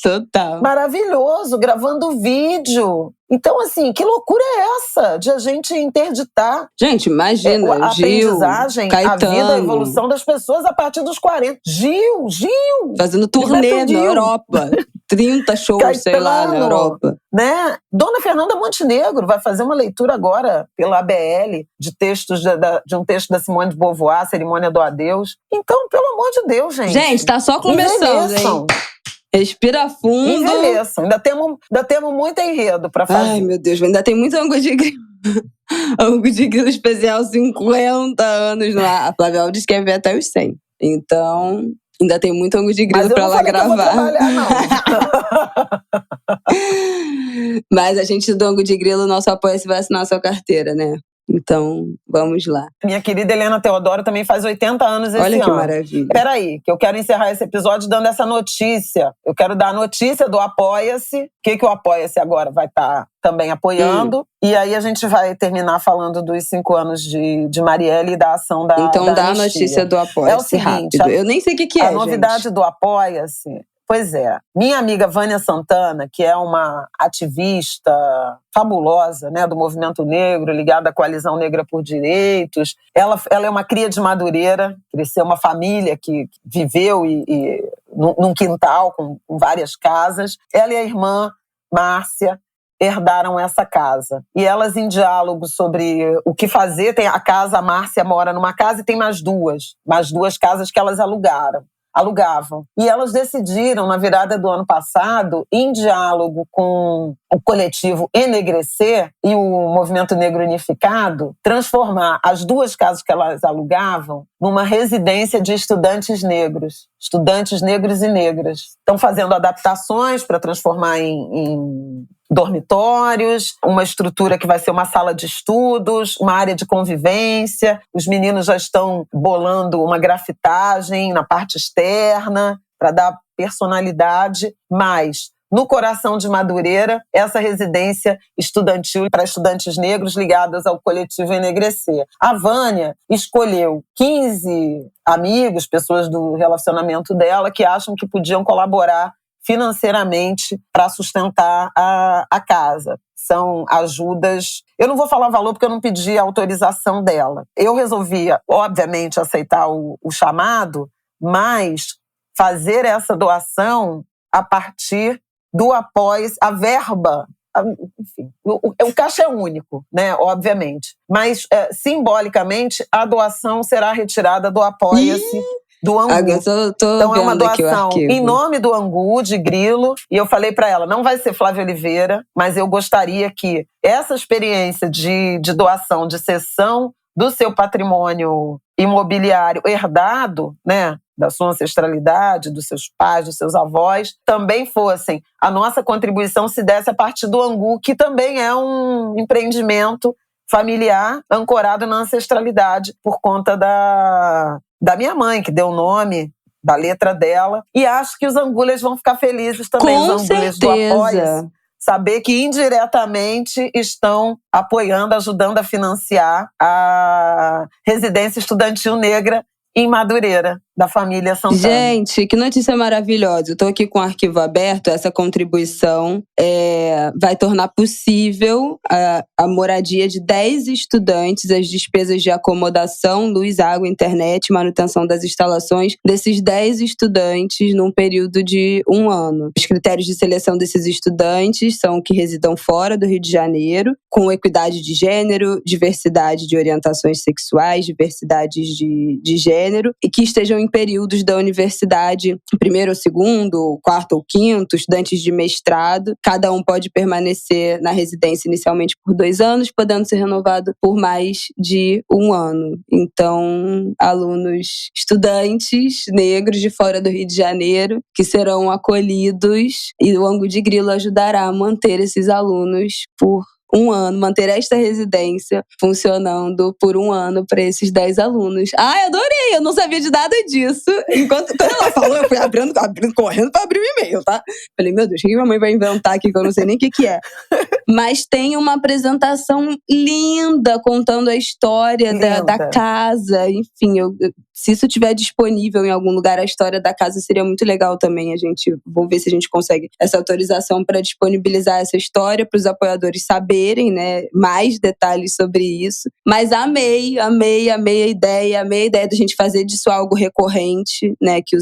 Total. Maravilhoso, gravando vídeo. Então, assim, que loucura é essa de a gente interditar? Gente, imagina, a aprendizagem, Caetano, a vida, a evolução das pessoas a partir dos 40. Gil! Fazendo turnê na Europa. 30 shows, Caetano, sei lá, na Europa. Né? Dona Fernanda Montenegro vai fazer uma leitura agora pela ABL de textos de um texto da Simone de Beauvoir, Cerimônia do Adeus. Então, pelo amor de Deus, gente. Gente, tá só começando, hein? Respira fundo. Envelheçam. Ainda temos muito enredo pra fazer. Ai, meu Deus, ainda tem muito angu de grilo. Angu de grilo especial 50 anos no ar. A Flávia Alves quer ver até os 100. Então, ainda tem muito angu de grilo pra lá gravar. Mas eu não vou trabalhar, não. Mas a gente do angu de grilo, nosso apoia-se vai assinar a sua carteira, né? Então, vamos lá. Minha querida Helena Teodoro também faz 80 anos esse ano. Olha que maravilha. Peraí, que eu quero encerrar esse episódio dando essa notícia. Eu quero dar a notícia do Apoia-se. O que o Apoia-se agora vai estar também apoiando. E aí a gente vai terminar falando dos 5 anos de Marielle e da ação da Então dá anistia. A notícia do Apoia-se. É o seguinte, rápido. Eu nem sei o que é, a novidade gente. Do Apoia-se... Pois é, minha amiga Vânia Santana, que é uma ativista fabulosa, né, do movimento negro, ligada à Coalizão Negra por Direitos, ela é uma cria de Madureira, cresceu uma família que viveu num quintal com várias casas. Ela e a irmã Márcia herdaram essa casa. E elas, em diálogo sobre o que fazer, tem a casa, a Márcia mora numa casa e tem mais duas casas que elas alugavam. E elas decidiram, na virada do ano passado, em diálogo com o coletivo Enegrecer e o Movimento Negro Unificado, transformar as 2 casas que elas alugavam numa residência de estudantes negros e negras. Estão fazendo adaptações para transformar em dormitórios, uma estrutura que vai ser uma sala de estudos, uma área de convivência. Os meninos já estão bolando uma grafitagem na parte externa para dar personalidade, mas no coração de Madureira, essa residência estudantil para estudantes negros ligados ao coletivo Enegrecer. A Vânia escolheu 15 amigos, pessoas do relacionamento dela, que acham que podiam colaborar financeiramente para sustentar a casa. São ajudas... Eu não vou falar valor porque eu não pedi a autorização dela. Eu resolvi, obviamente, aceitar o chamado, mas fazer essa doação a partir do apoio, a verba, enfim, o caixa é único, né, obviamente. Mas, simbolicamente, a doação será retirada do Apoia-se do angu. Então é uma doação em nome do angu, de grilo. E eu falei para ela, não vai ser Flávia Oliveira, mas eu gostaria que essa experiência de doação, de cessão do seu patrimônio imobiliário herdado, né, da sua ancestralidade, dos seus pais, dos seus avós, também fossem. A nossa contribuição se desse a partir do angu, que também é um empreendimento familiar ancorado na ancestralidade por conta da minha mãe, que deu o nome da letra dela. E acho que os angulers vão ficar felizes também, com os angulers do Apoia-se, saber que indiretamente estão apoiando, ajudando a financiar a residência estudantil negra em Madureira. da família Santana. Gente, que notícia maravilhosa. Eu tô aqui com o arquivo aberto. Essa contribuição vai tornar possível a moradia de 10 estudantes, as despesas de acomodação, luz, água, internet, manutenção das instalações desses 10 estudantes num período de 1 ano. Os critérios de seleção desses estudantes são que residam fora do Rio de Janeiro, com equidade de gênero, diversidade de orientações sexuais, diversidades de gênero, e que estejam em períodos da universidade, primeiro ou segundo, quarto ou quinto, estudantes de mestrado. Cada um pode permanecer na residência inicialmente por 2 anos, podendo ser renovado por mais de 1 ano. Então, alunos, estudantes negros de fora do Rio de Janeiro, que serão acolhidos, e o Ângulo de Grilo ajudará a manter esses alunos por 1 ano, manter esta residência funcionando por 1 ano para esses 10 alunos. Ai, adorei! Eu não sabia de nada disso. Quando ela falou, eu fui abrindo correndo para abrir o e-mail, tá? Falei, meu Deus, o que minha mãe vai inventar aqui que eu não sei nem o que é? Mas tem uma apresentação linda contando a história da casa. Enfim, se isso estiver disponível em algum lugar, a história da casa seria muito legal também. Vou ver se a gente consegue essa autorização para disponibilizar essa história para os apoiadores saberem, né, mais detalhes sobre isso. Mas amei a ideia da gente fazer disso algo recorrente, né, que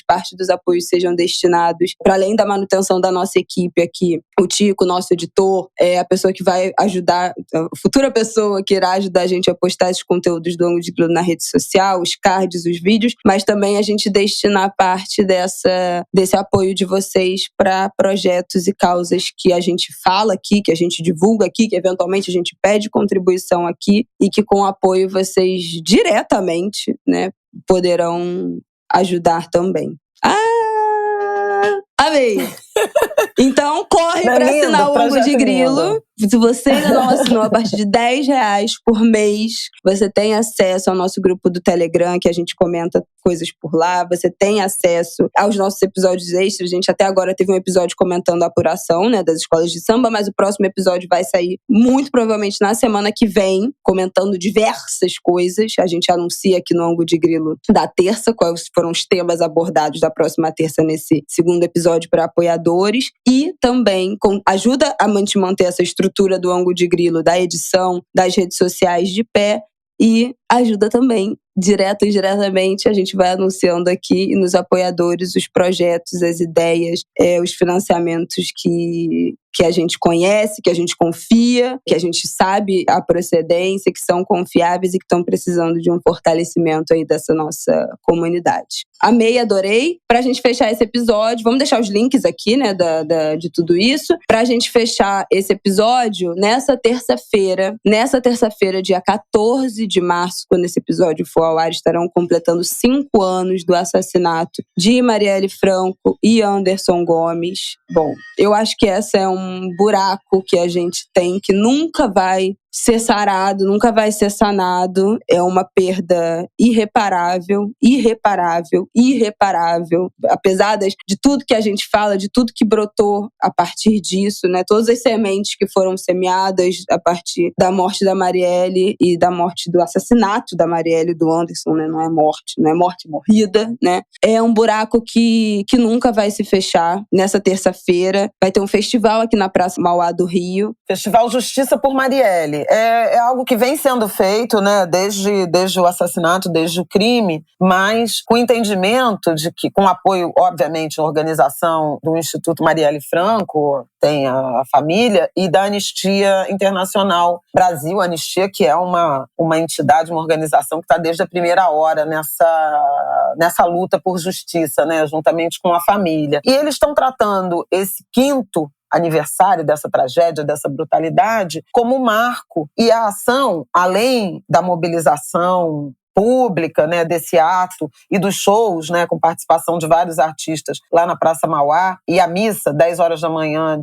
parte dos apoios sejam destinados, para além da manutenção da nossa equipe aqui, o Tico, nosso editor, é a pessoa que vai ajudar, a futura pessoa que irá ajudar a gente a postar esses conteúdos do Ângulo de Grilo na rede social, os cards, os vídeos, mas também a gente destinar parte desse apoio de vocês para projetos e causas que a gente fala aqui, que a gente divulga aqui, que eventualmente a gente pede contribuição aqui e que com apoio vocês diretamente, né, poderão ajudar também. Amei! Então, corre para assinar o Ângulo de Grilo. Se você ainda não assinou, a partir de R$10 por mês, você tem acesso ao nosso grupo do Telegram, que a gente comenta coisas por lá. Você tem acesso aos nossos episódios extras. A gente até agora teve um episódio comentando a apuração, né, das escolas de samba, mas o próximo episódio vai sair muito provavelmente na semana que vem, comentando diversas coisas. A gente anuncia aqui no Ângulo de Grilo da terça, quais foram os temas abordados da próxima terça nesse segundo episódio para apoiadores. E também ajuda a manter essa estrutura do Ângulo de Grilo, da edição, das redes sociais de pé, e ajuda também, direto e indiretamente, a gente vai anunciando aqui nos apoiadores os projetos, as ideias, os financiamentos que a gente conhece, que a gente confia, que a gente sabe a procedência, que são confiáveis e que estão precisando de um fortalecimento aí dessa nossa comunidade. Amei, adorei. Pra gente fechar esse episódio, vamos deixar os links aqui, né, de tudo isso. Pra gente fechar esse episódio, nessa terça-feira, dia 14 de março, quando esse episódio for ao ar, estarão completando 5 anos do assassinato de Marielle Franco e Anderson Gomes. Bom, eu acho que essa é um buraco que a gente tem, que nunca vai ser sarado, nunca vai ser sanado. É uma perda irreparável. Apesar de tudo que a gente fala, de tudo que brotou a partir disso, né? Todas as sementes que foram semeadas a partir da morte da Marielle e do assassinato da Marielle e do Anderson, né? Não é morte morrida, né? É um buraco que nunca vai se fechar. Nessa terça-feira vai ter um festival aqui na Praça Mauá do Rio. Festival Justiça por Marielle. É algo que vem sendo feito, né, desde o assassinato, desde o crime, mas com o entendimento de que, com apoio, obviamente, a organização do Instituto Marielle Franco, tem a família, e da Anistia Internacional Brasil, Anistia, que é uma entidade, uma organização que está desde a primeira hora nessa luta por justiça, né, juntamente com a família. E eles estão tratando esse 5º aniversário dessa tragédia, dessa brutalidade, como marco. E a ação, além da mobilização pública, né, desse ato e dos shows, né, com participação de vários artistas lá na Praça Mauá, e a missa, 10 horas da manhã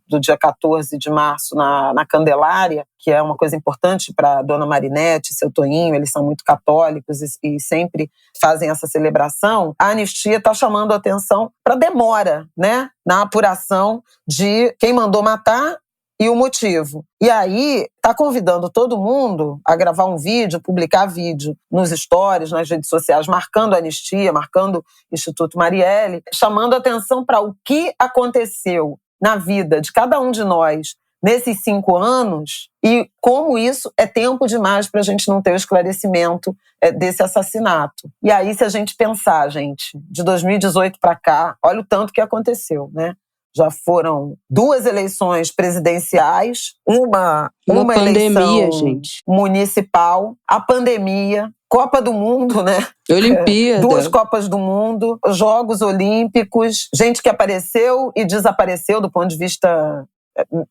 do dia 14 de março, na Candelária, que é uma coisa importante para Dona Marinette, seu Toninho, eles são muito católicos e sempre fazem essa celebração. A Anistia está chamando a atenção para a demora, né, na apuração de quem mandou matar e o motivo. E aí, está convidando todo mundo a gravar um vídeo, publicar vídeo nos stories, nas redes sociais, marcando a anistia, marcando o Instituto Marielle, chamando atenção para o que aconteceu na vida de cada um de nós nesses 5 anos e como isso é tempo demais para a gente não ter o esclarecimento desse assassinato. E aí, se a gente pensar, gente, de 2018 para cá, olha o tanto que aconteceu, né? Já foram 2 eleições presidenciais, uma pandemia, eleição gente. municipal, a pandemia, Copa do Mundo, né? Olimpíada. 2 Copas do Mundo, Jogos Olímpicos, gente que apareceu e desapareceu do ponto de vista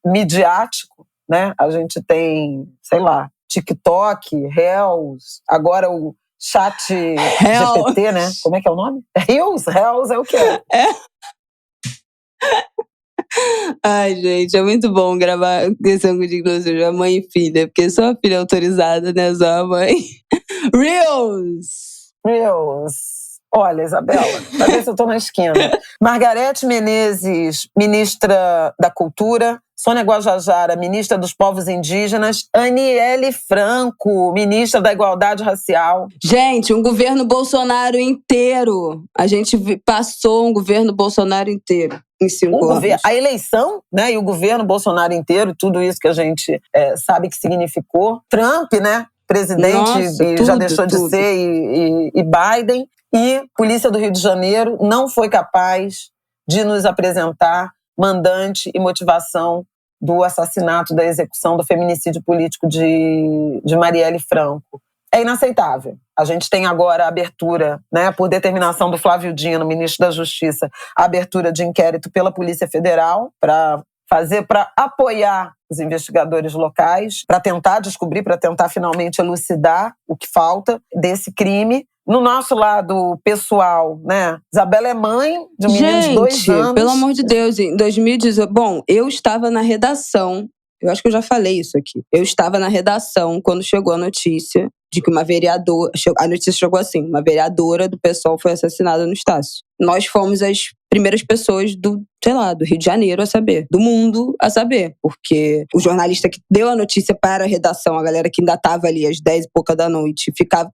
midiático, né? A gente tem, sei lá, TikTok, Reels, agora o chat GPT, né? Como é que é o nome? Reels é o quê? Ai, gente, é muito bom gravar esse ângulo de inclusão, a mãe e filha, porque só a filha é autorizada, né? Só a mãe. Reels! Olha, Isabela, pra ver se eu tô na esquina. Margarete Menezes, ministra da Cultura. Sônia Guajajara, ministra dos Povos Indígenas. Aniele Franco, ministra da Igualdade Racial. Gente, um governo Bolsonaro inteiro. A gente passou um governo Bolsonaro inteiro em 5 anos. A eleição, né, e o governo Bolsonaro inteiro, tudo isso que a gente sabe que significou. Trump, né, presidente, Nossa, já deixou de ser, e Biden. E Polícia do Rio de Janeiro não foi capaz de nos apresentar mandante e motivação do assassinato, da execução, do feminicídio político de Marielle Franco. É inaceitável. A gente tem agora a abertura, né, por determinação do Flávio Dino, ministro da Justiça, a abertura de inquérito pela Polícia Federal para apoiar os investigadores locais, para tentar descobrir, para tentar finalmente elucidar o que falta desse crime. No nosso lado pessoal, né? Isabela é mãe de um menino de 2 anos. Pelo amor de Deus, em 2018... Bom, eu estava na redação, eu acho que eu já falei isso aqui. Eu estava na redação quando chegou a notícia de que uma vereadora... A notícia chegou assim, uma vereadora do PSOL foi assassinada no Estácio. Nós fomos as primeiras pessoas do Rio de Janeiro a saber, do mundo a saber, porque o jornalista que deu a notícia para a redação, a galera que ainda estava ali às 10 e pouca da noite, estava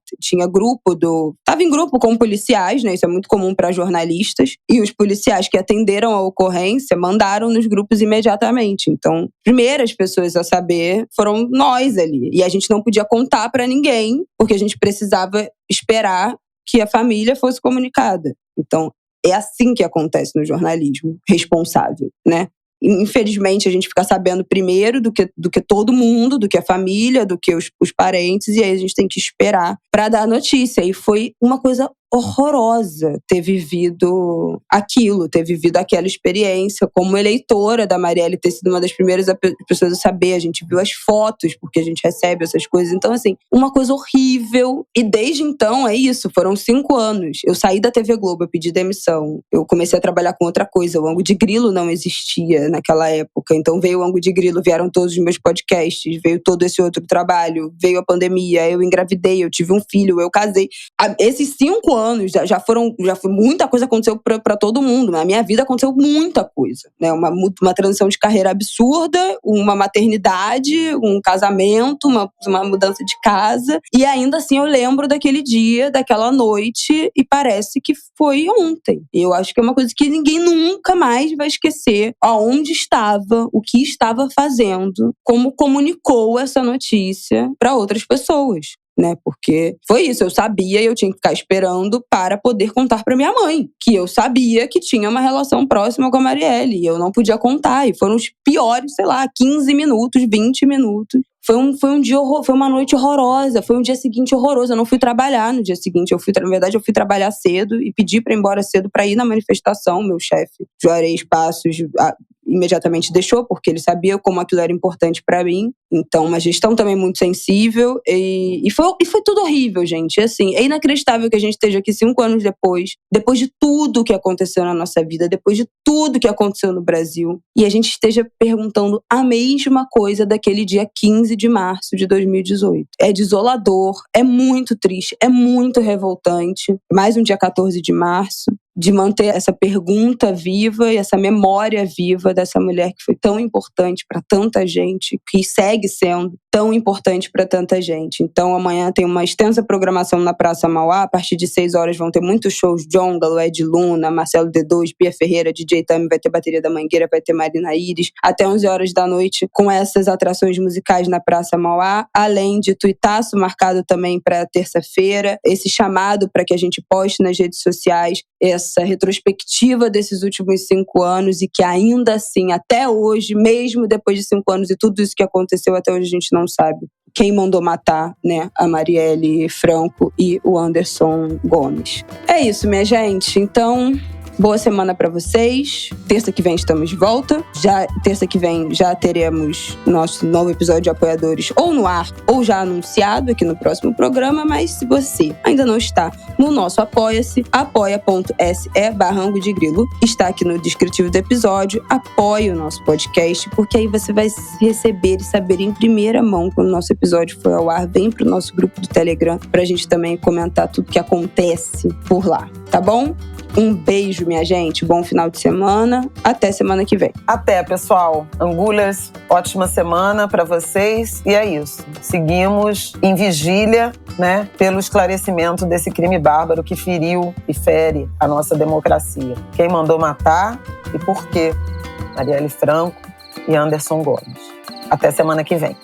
em grupo com policiais, né? Isso é muito comum para jornalistas, e os policiais que atenderam a ocorrência mandaram nos grupos imediatamente. Então, primeiras pessoas a saber foram nós ali, e a gente não podia contar para ninguém, porque a gente precisava esperar que a família fosse comunicada. Então, é assim que acontece no jornalismo responsável, né? Infelizmente, a gente fica sabendo primeiro do que todo mundo, do que a família, do que os parentes, e aí a gente tem que esperar para dar a notícia. E foi uma coisa horrorosa ter vivido aquilo, ter vivido aquela experiência. Como eleitora da Marielle, ter sido uma das primeiras pessoas a saber. A gente viu as fotos, porque a gente recebe essas coisas. Então, assim, uma coisa horrível. E desde então, é isso. Foram 5 anos. Eu saí da TV Globo, eu pedi demissão. Eu comecei a trabalhar com outra coisa. O Ângulo de Grilo não existia naquela época. Então, veio o Ângulo de Grilo, vieram todos os meus podcasts, veio todo esse outro trabalho, veio a pandemia, eu engravidei, eu tive um filho, eu casei. Esses 5 anos já foi muita coisa aconteceu para todo mundo. Na minha vida aconteceu muita coisa, né? Uma transição de carreira absurda, uma maternidade, um casamento, uma mudança de casa. E ainda assim eu lembro daquele dia, daquela noite, e parece que foi ontem. E eu acho que é uma coisa que ninguém nunca mais vai esquecer. Aonde estava, o que estava fazendo, como comunicou essa notícia para outras pessoas. Né? Porque foi isso, eu sabia e eu tinha que ficar esperando para poder contar para minha mãe, que eu sabia que tinha uma relação próxima com a Marielle, e eu não podia contar, e foram os piores, 15 minutos, 20 minutos. Foi um dia foi uma noite horrorosa, foi um dia seguinte horroroso. Eu não fui trabalhar no dia seguinte, na verdade eu fui trabalhar cedo e pedi para ir embora cedo para ir na manifestação. Meu chefe, Juarez Passos, imediatamente deixou, porque ele sabia como aquilo era importante para mim. Então, uma gestão também muito sensível. E foi tudo horrível, gente. Assim, é inacreditável que a gente esteja aqui 5 anos depois de tudo que aconteceu na nossa vida, depois de tudo que aconteceu no Brasil, e a gente esteja perguntando a mesma coisa daquele dia 15 de março de 2018. É desolador, é muito triste, é muito revoltante. Mais um dia 14 de março. de manter essa pergunta viva e essa memória viva dessa mulher que foi tão importante para tanta gente, que segue sendo tão importante para tanta gente. Então amanhã tem uma extensa programação na Praça Mauá. A partir de 6 horas vão ter muitos shows: Jonga, Ed Luna, Marcelo D2, Pia Ferreira, DJ Tami, vai ter Bateria da Mangueira, vai ter Marina Iris, até 11 horas da noite com essas atrações musicais na Praça Mauá, além de tuitaço marcado também para terça-feira, esse chamado para que a gente poste nas redes sociais essa retrospectiva desses últimos 5 anos e que ainda assim, até hoje, mesmo depois de 5 anos e tudo isso que aconteceu, até hoje a gente não sabe quem mandou matar, né, a Marielle Franco e o Anderson Gomes. É isso, minha gente. Então, boa semana pra vocês. Terça que vem estamos de volta. Terça que vem já teremos nosso novo episódio de Apoiadores ou no ar ou já anunciado aqui no próximo programa. Mas se você ainda não está no nosso Apoia-se, apoia.se/Rango de Grilo, está aqui no descritivo do episódio. Apoie o nosso podcast, porque aí você vai receber e saber em primeira mão quando o nosso episódio for ao ar. Vem pro nosso grupo do Telegram pra gente também comentar tudo que acontece por lá, tá bom? Um beijo, minha gente. Bom final de semana. Até semana que vem. Até, pessoal. Angulhas, ótima semana para vocês. E é isso. Seguimos em vigília, né, pelo esclarecimento desse crime bárbaro que feriu e fere a nossa democracia. Quem mandou matar e por quê? Marielle Franco e Anderson Gomes. Até semana que vem.